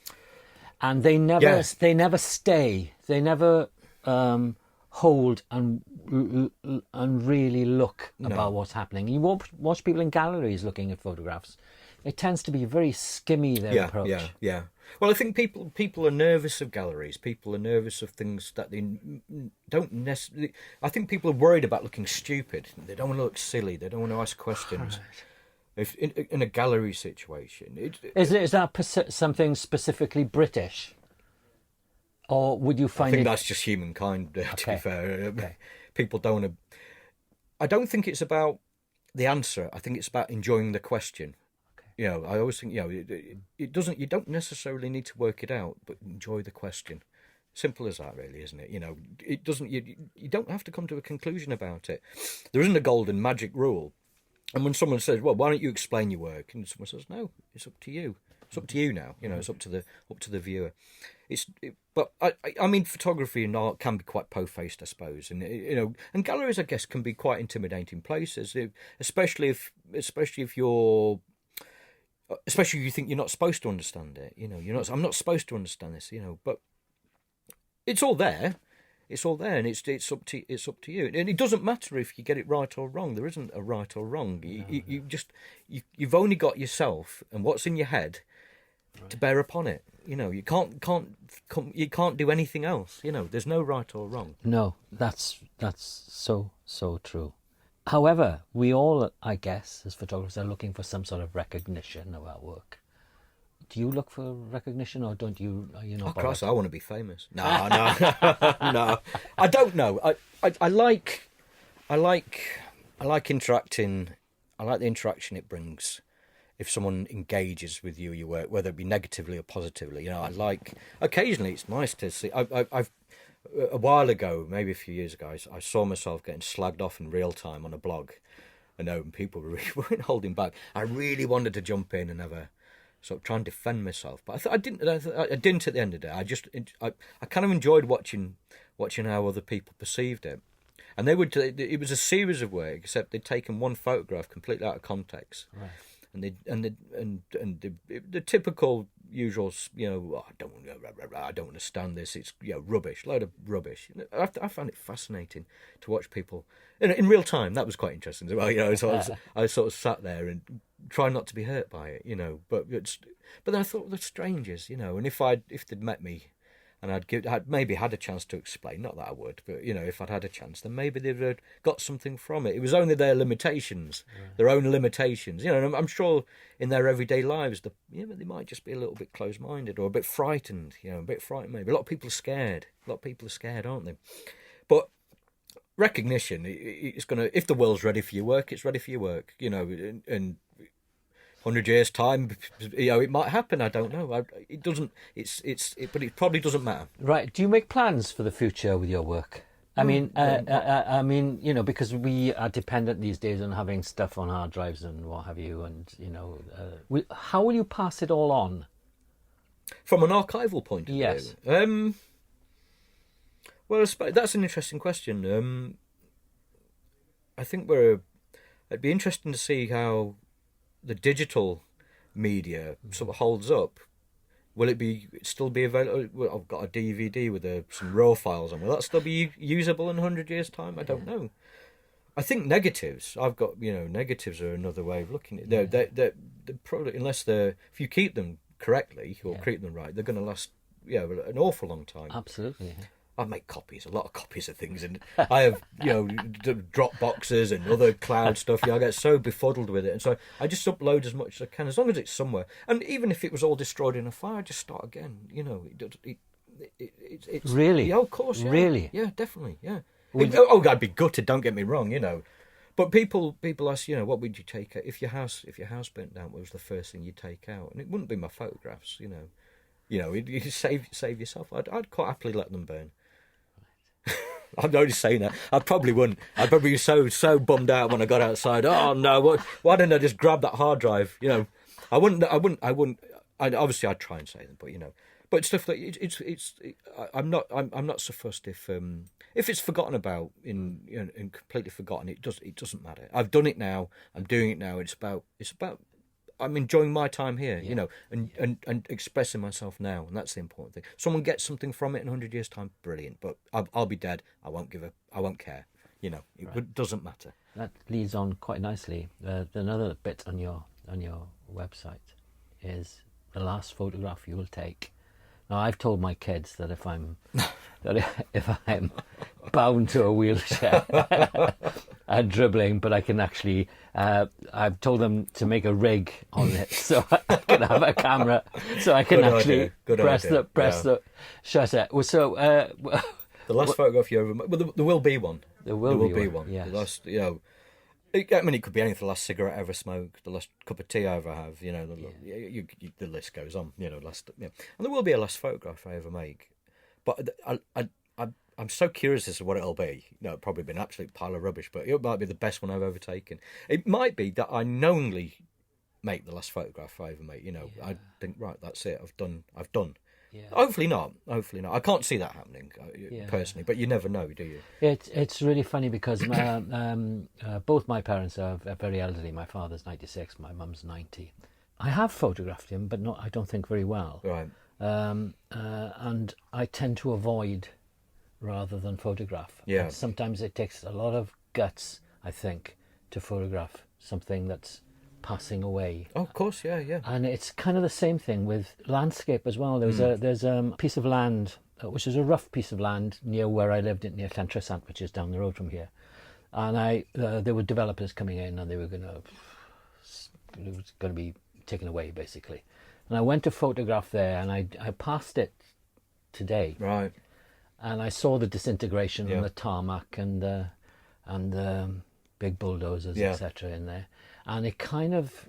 and they never stay. They never hold and really look about what's happening. You won't watch people in galleries looking at photographs. It tends to be very skimmy, their approach. Yeah. Well, I think people are nervous of galleries. People are nervous of things that they don't necessarily... I think people are worried about looking stupid. They don't want to look silly. They don't want to ask questions. Right. If in a gallery situation... Is that something specifically British? Or would you find I think that's just humankind, to be fair. Okay. People don't want to... I don't think it's about the answer. I think it's about enjoying the question. I always think, it doesn't. You don't necessarily need to work it out, but enjoy the question. Simple as that, really, isn't it? It doesn't. You don't have to come to a conclusion about it. There isn't a golden magic rule. And when someone says, "Well, why don't you explain your work?" and someone says, "No, it's up to you. It's up to you now. It's up to the viewer." But I mean, photography and art can be quite po-faced, I suppose, and and galleries, I guess, can be quite intimidating places, especially if you're. Especially if you think you're not supposed to understand it, I'm not supposed to understand this, but it's all there, and it's up to you, and it doesn't matter if you get it right or wrong. There isn't a right or wrong. You've only got yourself and what's in your head to bear upon it. You can't do anything else. There's no right or wrong. No, that's so true. However, we all, I guess, as photographers, are looking for some sort of recognition of our work. Do you look for recognition, or don't you? Are you not? Oh, Christ, I want to be famous. No, no. I don't know. I like interacting. I like the interaction it brings. If someone engages with your work, whether it be negatively or positively, I like. Occasionally, it's nice to see. I've. A while ago, maybe a few years ago, I saw myself getting slagged off in real time on a blog. And people really weren't holding back. I really wanted to jump in and have a sort of try and defend myself, but I didn't at the end of the day. I kind of enjoyed watching how other people perceived it. And it was a series of work, except they'd taken one photograph completely out of context. Right. And the typical usual, I don't understand this. It's rubbish, load of rubbish. I found it fascinating to watch people in real time. That was quite interesting as well. So I sort of sat there and tried not to be hurt by it, But then I thought, the strangers, and if they'd met me. And I'd maybe had a chance to explain, not that I would, but, if I'd had a chance, then maybe they'd got something from it. It was only their limitations, their own limitations. And I'm sure in their everyday lives, they might just be a little bit closed-minded or a bit frightened, a bit frightened maybe. A lot of people are scared. Aren't they? But recognition, it's going to, if the world's ready for your work, it's ready for your work, and 100 years' time, it might happen. I don't know. It doesn't. But it probably doesn't matter. Right. Do you make plans for the future with your work? I mean, because we are dependent these days on having stuff on hard drives and what have you, and how will you pass it all on? From an archival point of yes. view. Well, that's an interesting question. I think it'd be interesting to see how the digital media sort of holds up. Will it still be available? Well, I've got a DVD with some raw files on. Will that still be usable in 100 years' time? I don't know. I think negatives. Negatives are another way of looking at it. They're probably, if you keep them correctly or keep them right, they're going to last an awful long time. Absolutely. Yeah. I make a lot of copies of things, and I have, drop boxes and other cloud stuff. I get so befuddled with it, and so I just upload as much as I can, as long as it's somewhere. And even if it was all destroyed in a fire, I just start again. It's really, yeah, of course, yeah. Really, yeah, definitely, yeah. I'd be gutted. Don't get me wrong, But people ask, what would you take out if your house burnt down? What was the first thing you take out? And it wouldn't be my photographs, you save yourself. I'd quite happily let them burn. I'm only saying that. I probably wouldn't. I'd probably be so bummed out when I got outside. Oh no! Why didn't I just grab that hard drive? I wouldn't. Obviously, I'd try and say them, but stuff like I'm not so fussed if it's forgotten about and completely forgotten. It doesn't matter. I've done it now. I'm doing it now. It's about. I'm enjoying my time here, and expressing myself now, and that's the important thing. Someone gets something from it in 100 years' time, brilliant. But I'll be dead. I won't care. It doesn't matter. That leads on quite nicely. Another bit on your website is the last photograph you will take. Now, I've told my kids that if I'm bound to a wheelchair and dribbling, but I can actually, I've told them to make a rig on it so I can have a camera, so I can press the shutter. So the last photograph you ever made, well, there will be one. There will be one. Yes. The last, it could be anything. The last cigarette I ever smoked, the last cup of tea I ever have. The list goes on. And there will be a last photograph I ever make, but I'm so curious as to what it'll be. It'll probably be an absolute pile of rubbish, but it might be the best one I've ever taken. It might be that I knowingly make the last photograph I ever make. I think, right, that's it. I've done. Yeah. Hopefully not. I can't see that happening personally, but you never know, do you? It's really funny because both my parents are very elderly. My father's 96, my mum's 90. I have photographed him, but I don't think very well. Right. And I tend to avoid rather than photograph. Yeah. And sometimes it takes a lot of guts, I think, to photograph something that's passing away. Oh, of course, yeah. And it's kind of the same thing with landscape as well. There's a piece of land, which is a rough piece of land near where I lived, near Llantrisant, which is down the road from here. And there were developers coming in, and it was going to be taken away, basically. And I went to photograph there, and I passed it today. Right. And I saw the disintegration on the tarmac and the big bulldozers, etc. in there. And it kind of,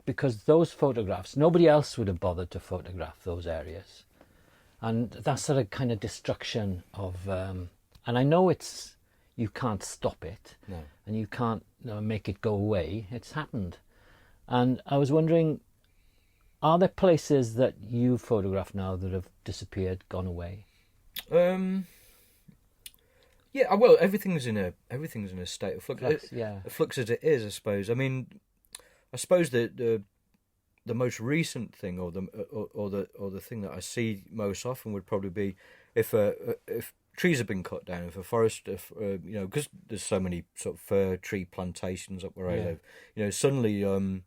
because those photographs, nobody else would have bothered to photograph those areas. And that sort of kind of destruction of, and I know you can't stop it. No. And you can't make it go away. It's happened. And I was wondering, are there places that you photograph now that have disappeared, gone away? Yeah, well, everything's in a state of flux. Flux as it is, I suppose. I mean, I suppose the most recent thing, or the thing that I see most often would probably be if trees have been cut down, if a forest, because there's so many sort of fir tree plantations up where I live. Suddenly you'll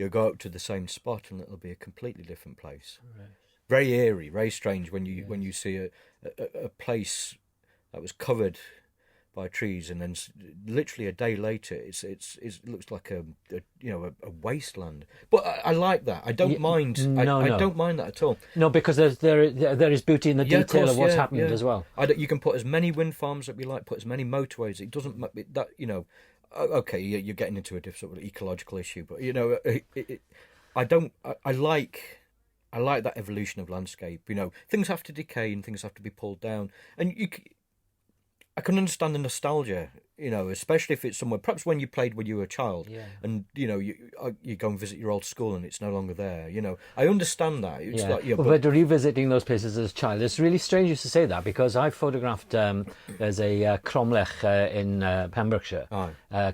go up to the same spot and it'll be a completely different place. Right. Very eerie, very strange when you see a place that was covered by trees, and then literally a day later, it looks like a wasteland. But I like that. I don't mind. I don't mind that at all. No, because there is beauty in the detail of what's happened as well. You can put as many wind farms that we like, put as many motorways. It doesn't that Okay, you're getting into a different ecological issue, but I like that evolution of landscape. Things have to decay and things have to be pulled down, and I can understand the nostalgia, especially if it's somewhere, perhaps when you played when you were a child, and you go and visit your old school and it's no longer there. I understand that. It's but revisiting those places as a child, it's really strange you to say that, because I photographed. There's a cromlech in Pembrokeshire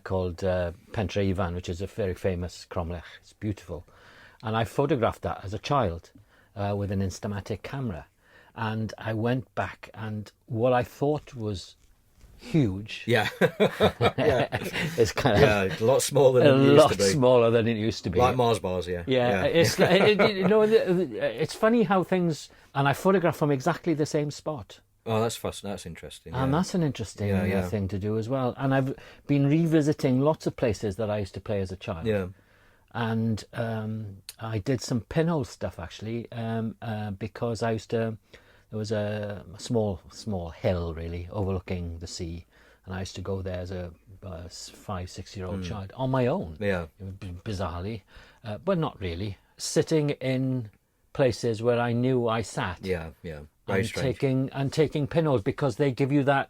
called Pentre Ifan, which is a very famous cromlech. It's beautiful, and I photographed that as a child with an Instamatic camera, and I went back, and what I thought was huge. It's kind of a lot smaller than it used to be. Smaller than it used to be. Like Mars bars, It's it's funny how things, and I photograph from exactly the same spot. Oh, that's fascinating. That's interesting. And that's an interesting thing to do as well. And I've been revisiting lots of places that I used to play as a child. Yeah. And I did some pinhole stuff actually, because I used to. There was a small hill, really, overlooking the sea, and I used to go there as a 5-6-year-old child on my own. Yeah. Bizarrely, but not really. Sitting in places where I knew I sat. Yeah. Very strange. Taking pinholes, because they give you that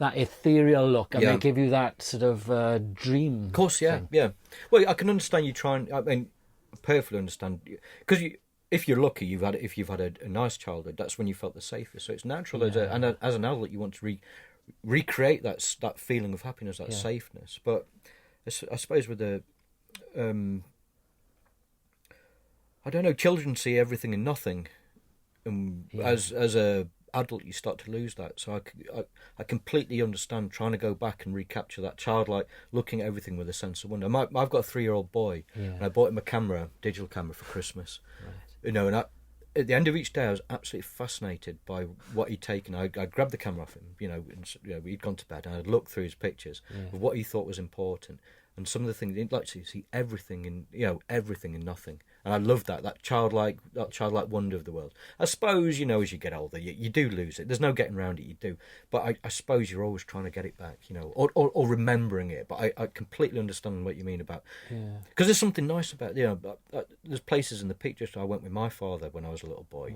ethereal look, and they give you that sort of dream. Of course, yeah, thing. yeah. Well, I can understand you trying. I mean, I perfectly understand, because if you're lucky, if you've had a nice childhood, that's when you felt the safest. So it's natural as an adult, you want to recreate that feeling of happiness, that safeness. But I suppose with the I don't know, children see everything and nothing, and as a adult you start to lose that. So I completely understand trying to go back and recapture that childlike, looking at everything with a sense of wonder. I've got a 3-year-old boy, and I bought him a digital camera for Christmas. Right. You know, and at the end of each day I was absolutely fascinated by what he'd taken. I grabbed the camera off him, he'd gone to bed, and I'd look through his pictures of what he thought was important, and some of the things he'd like to see everything in nothing. And I love that childlike wonder of the world. I suppose, as you get older, you do lose it. There's no getting around it, you do. But I suppose you're always trying to get it back, or remembering it. But I completely understand what you mean about... Because there's something nice about, there's places in the Peak District. I went with my father when I was a little boy.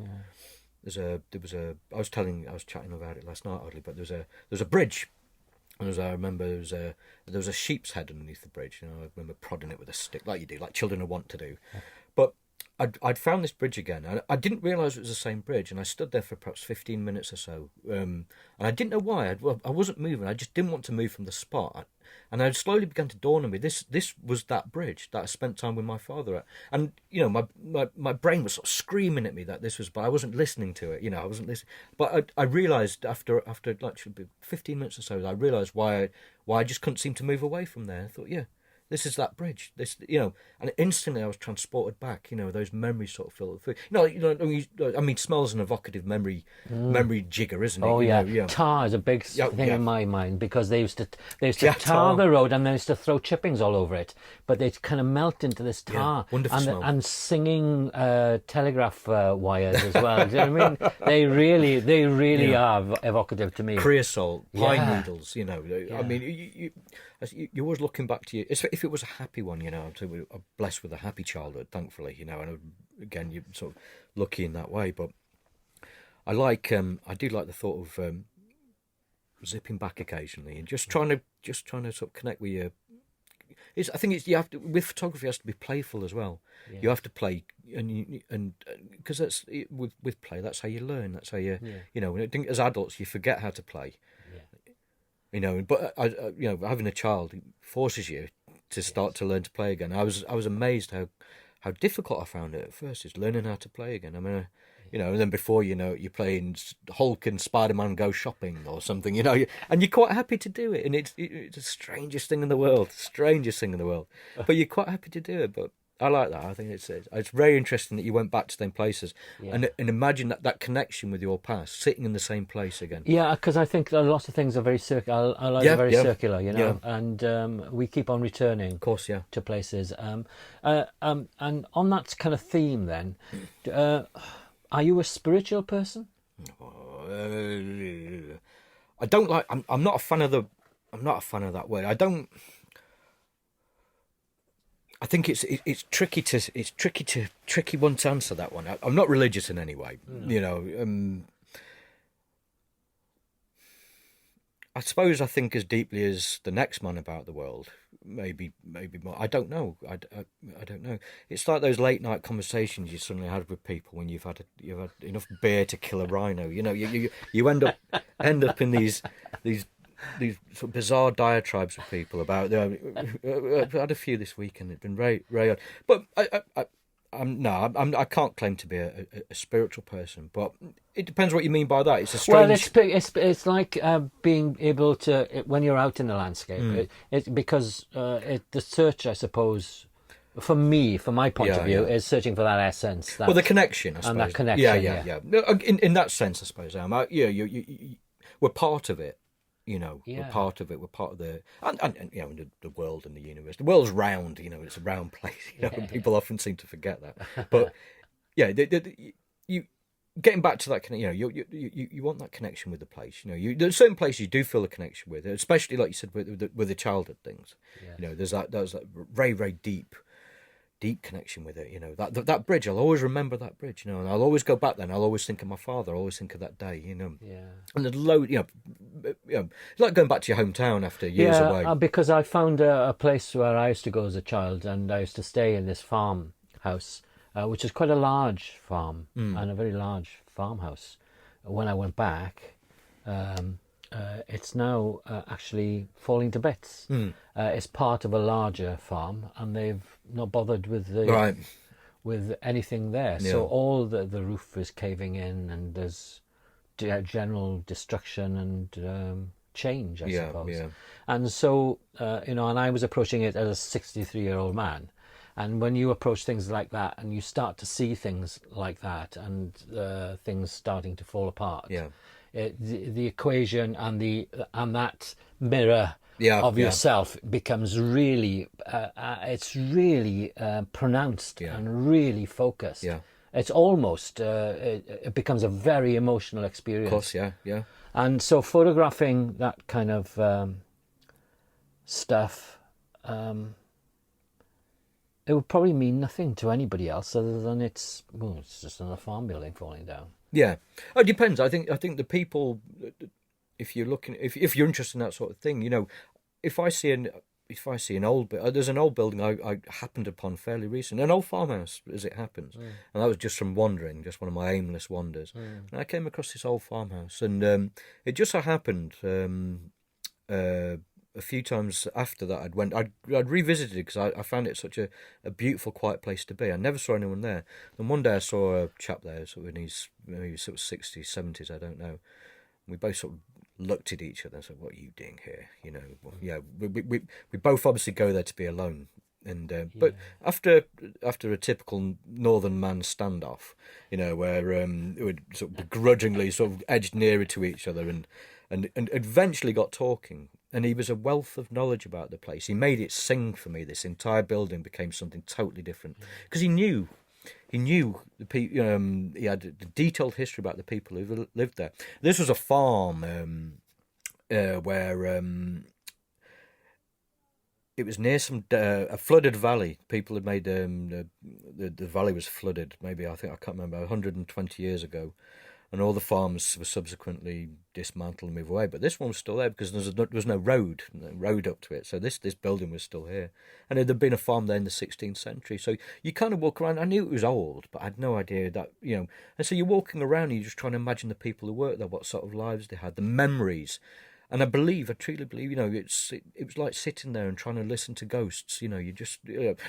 I was chatting about it last night, oddly, but there was a bridge. And as I remember, there was a sheep's head underneath the bridge. I remember prodding it with a stick, like you do, like children are wont to do. But I'd found this bridge again, and I didn't realise it was the same bridge. And I stood there for perhaps 15 minutes or so, and I didn't know why. I wasn't moving. I just didn't want to move from the spot. And I slowly began to dawn on me, this was that bridge that I spent time with my father at. And, my brain was sort of screaming at me that this was, but I wasn't listening to it, I wasn't listening. But I realised after like 15 minutes or so, I realised why I just couldn't seem to move away from there. I thought, this is that bridge. And instantly I was transported back. Those memories sort of filled through. I mean, smell's an evocative memory jigger, isn't it? Oh yeah. Tar is a big thing in my mind, because they used to tar the road, and they used to throw chippings all over it, but they'd kind of melt into this tar. Wonderful smell. And singing telegraph wires as well. Do you know what I mean? They really are evocative to me. Creosote, pine needles. I mean, you're always looking back to you. If it was a happy one, I'm blessed with a happy childhood, thankfully, and again, you're sort of lucky in that way. But I do like the thought of zipping back occasionally and just trying to sort of connect with your. I think you have to, with photography, it has to be playful as well. Yeah. You have to play, and because that's with play, that's how you learn. That's how you, I think as adults you forget how to play. But having a child forces you to start to learn to play again. I was amazed how difficult I found it at first, is learning how to play again. I mean, and then before you're playing Hulk and Spider-Man Go Shopping or something, and you're quite happy to do it, and it's the strangest thing in the world, but you're quite happy to do it. But I like that. I think it's very interesting that you went back to them places and imagine that connection with your past, sitting in the same place again. Yeah, because I think lots of things are very circular. I like very circular, and we keep on returning, of course, to places. And on that kind of theme, then, are you a spiritual person? I don't like. I'm not a fan of that word. I don't. I think it's tricky one to answer that one. I'm not religious in any way, I suppose I think as deeply as the next man about the world, maybe more. I don't know. I don't know. It's like those late night conversations you suddenly had with people when you've had enough beer to kill a rhino. You end up in these sort of bizarre diatribes with people about. I've had a few this week, and it's been very, very odd. But I can't claim to be a spiritual person. But it depends what you mean by that. It's a strange. Well, it's like being able to, when you're out in the landscape. Because the search, I suppose, for me, from my point of view, is searching for that essence. The connection, I suppose. And that connection. Yeah. In that sense, I suppose. We're part of it. We're part of it. We're part of the the world and the universe. The world's round. It's a round place. And people often seem to forget that. But getting back to that, you want that connection with the place. There's certain places you do feel a connection with, especially like you said with the childhood things. Yes. There's that very, very deep connection with it. That bridge, I'll always remember that bridge. And I'll always go back there, and I'll always think of my father. I'll always think of that day. Yeah. And there's load. It's like going back to your hometown after years away. Because I found a place where I used to go as a child, and I used to stay in this farmhouse, which is quite a large farm and a very large farmhouse. When I went back, it's now actually falling to bits. It's part of a larger farm, and they've not bothered with with anything there. Yeah. So all the roof is caving in, and there's general destruction and change, I suppose. Yeah. And so, and I was approaching it as a 63-year-old man. And when you approach things like that, and you start to see things like that, and things starting to fall apart, the equation and that mirror of yourself becomes really, it's really pronounced and really focused. Yeah. It's almost, it becomes a very emotional experience. Of course, yeah. And so photographing that kind of stuff, it would probably mean nothing to anybody else other than it's just another farm building falling down. Yeah, it depends. I think the people, if you're looking, if you're interested in that sort of thing, if I see an old, there's an old building I happened upon fairly recent, an old farmhouse as it happens, and that was just from wandering, just one of my aimless wanders, and I came across this old farmhouse, and it just so happened a few times after that I'd revisited it because I found it such a beautiful, quiet place to be. I never saw anyone there. And one day I saw a chap there, sort of in his maybe sort of 60s, 70s, I don't know. We both sort of looked at each other and said, "What are you doing here?" We both obviously go there to be alone. And but after a typical northern man standoff, where we would sort of begrudgingly sort of edged nearer to each other and eventually got talking. And he was a wealth of knowledge about the place. He made it sing for me. This entire building became something totally different because he knew the people. He had a detailed history about the people who lived there. This was a farm where it was near a flooded valley. People had made the valley was flooded. Maybe I can't remember 120 years ago. And all the farms were subsequently dismantled and moved away. But this one was still there because there was no road up to it. So this building was still here. And it had been a farm there in the 16th century. So you kind of walk around. I knew it was old, but I had no idea that, And so you're walking around and you're just trying to imagine the people who worked there, what sort of lives they had, the memories. And I truly believe, it was like sitting there and trying to listen to ghosts. You just,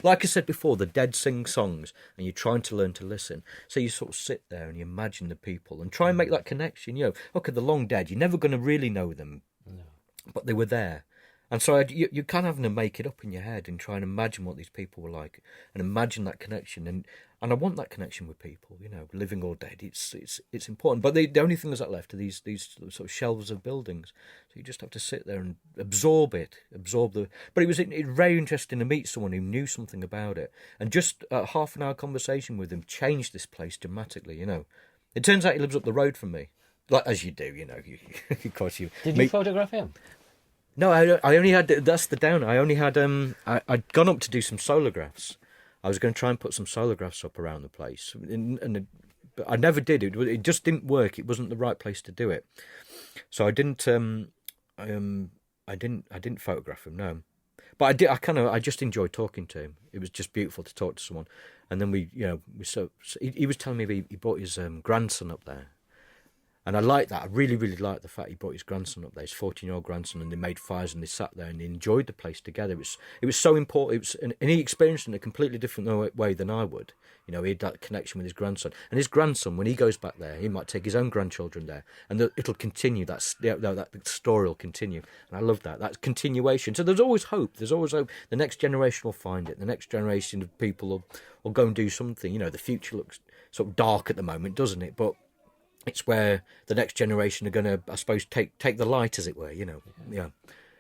like I said before, the dead sing songs, and you're trying to learn to listen. So you sort of sit there and you imagine the people and try and make that connection. Okay, the long dead, you're never going to really know them, but they were there. And so you kind of having to make it up in your head and try and imagine what these people were like and imagine that connection. And I want that connection with people, living or dead. It's important. But the only thing that's left are these sort of shelves of buildings. So you just have to sit there and absorb the. But it was very interesting to meet someone who knew something about it. And just a half an hour conversation with him changed this place dramatically. It turns out he lives up the road from me, like as you do. Of course you. Did you photograph him? No, I only had. That's the downer. I only had. I'd gone up to do some Solargraphs. I was going to try and put some Solargraphs up around the place, but I never did. It just didn't work. It wasn't the right place to do it, so I didn't. I didn't photograph him. No, but I did. I just enjoyed talking to him. It was just beautiful to talk to someone. And then he was telling me he brought his grandson up there. And I like that. I really, really like the fact he brought his grandson up there, his 14-year-old grandson, and they made fires and they sat there and they enjoyed the place together. It was so important. And he experienced it in a completely different way than I would. He had that connection with his grandson. And his grandson, when he goes back there, he might take his own grandchildren there, and it'll continue. That story will continue. And I love that. That's continuation. So there's always hope. There's always hope. The next generation will find it. The next generation of people will go and do something. The future looks sort of dark at the moment, doesn't it? But it's where the next generation are going to, I suppose, take the light, as it were, Yeah.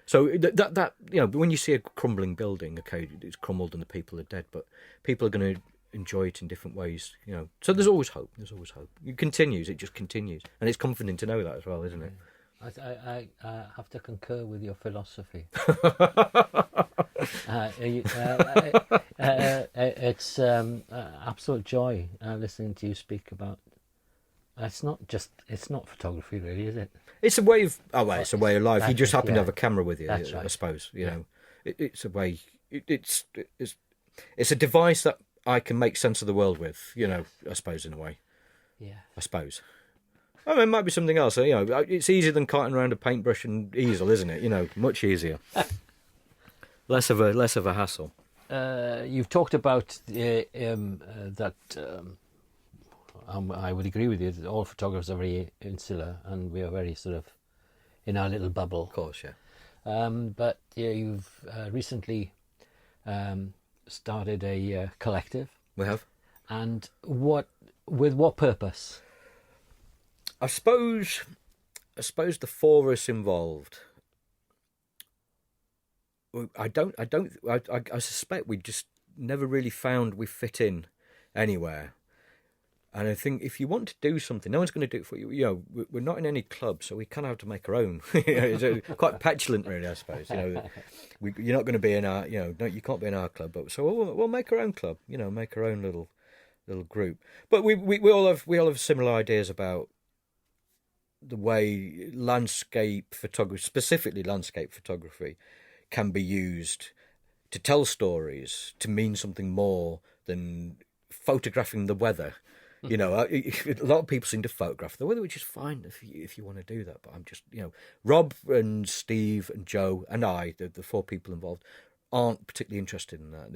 So that when you see a crumbling building, okay, it's crumbled and the people are dead, but people are going to enjoy it in different ways, you know. So there's always hope. There's always hope. It continues. It just continues, and it's comforting to know that as well, isn't it? I have to concur with your philosophy. It's absolute joy listening to you speak about. It's not photography, really, is it? It's a way of it's a way of life. You just happen to have a camera with you, That's right. I suppose. You know, it's a way. It's a device that I can make sense of the world with. You know, I suppose in a way. Yeah. I suppose. I mean, it might be something else. You know, it's easier than carting around a paintbrush and easel, isn't it? You know, much easier. less of a hassle. You've talked about that. I would agree with you that all photographers are very insular, and we are very sort of in our little bubble. Of course, yeah. But you've recently started a collective. We have. And with what purpose? I suppose the four of us involved. I suspect we just never really found we fit in anywhere. And I think if you want to do something, no one's going to do it for you. You know, we're not in any club, so we kind of have to make our own. It's quite petulant, really, I suppose. You know, you're not going to be in our. You know, no, you can't be in our club. But so we'll make our own club. You know, make our own little group. But we all have similar ideas about the way landscape photography, specifically landscape photography, can be used to tell stories, to mean something more than photographing the weather. You know, a lot of people seem to photograph the weather, which is fine if you want to do that. But I'm just, you know, Rob and Steve and Joe and I, the four people involved, aren't particularly interested in that.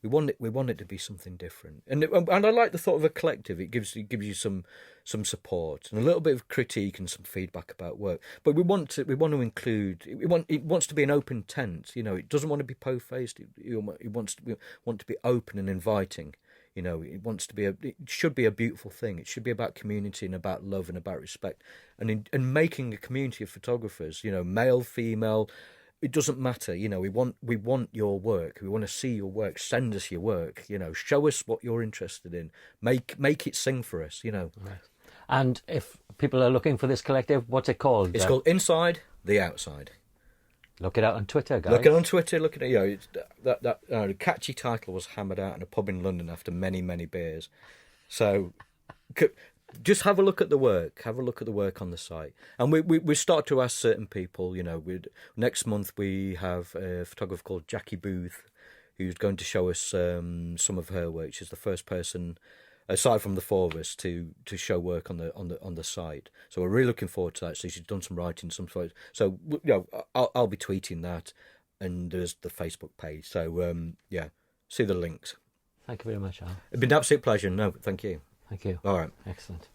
We want it to be something different, and I like the thought of a collective. It gives you some support and a little bit of critique and some feedback about work. But we want to include. It wants to be an open tent. You know, it doesn't want to be po-faced. It wants to be open and inviting. You know, it should be a beautiful thing. It should be about community and about love and about respect, and making a community of photographers. You know, male, female. It doesn't matter, you know. We want your work. We want to see your work. Send us your work. You know, show us what you're interested in. Make it sing for us. You know. Right. And if people are looking for this collective, what's it called? It's called Inside the Outside. Look it out on Twitter, guys. Look it on Twitter. Look at it. You know, the catchy title was hammered out in a pub in London after many beers. So. Just have a look at the work. Have a look at the work on the site, and we start to ask certain people. You know, next month we have a photographer called Jackie Booth, who's going to show us some of her work. She's the first person, aside from the four of us, to show work on the site. So we're really looking forward to that. So she's done some writing, some photos. So you know, I'll be tweeting that, and there's the Facebook page. So yeah, see the links. Thank you very much, Al. It's been an absolute pleasure. No, thank you. Thank you. All right. Excellent.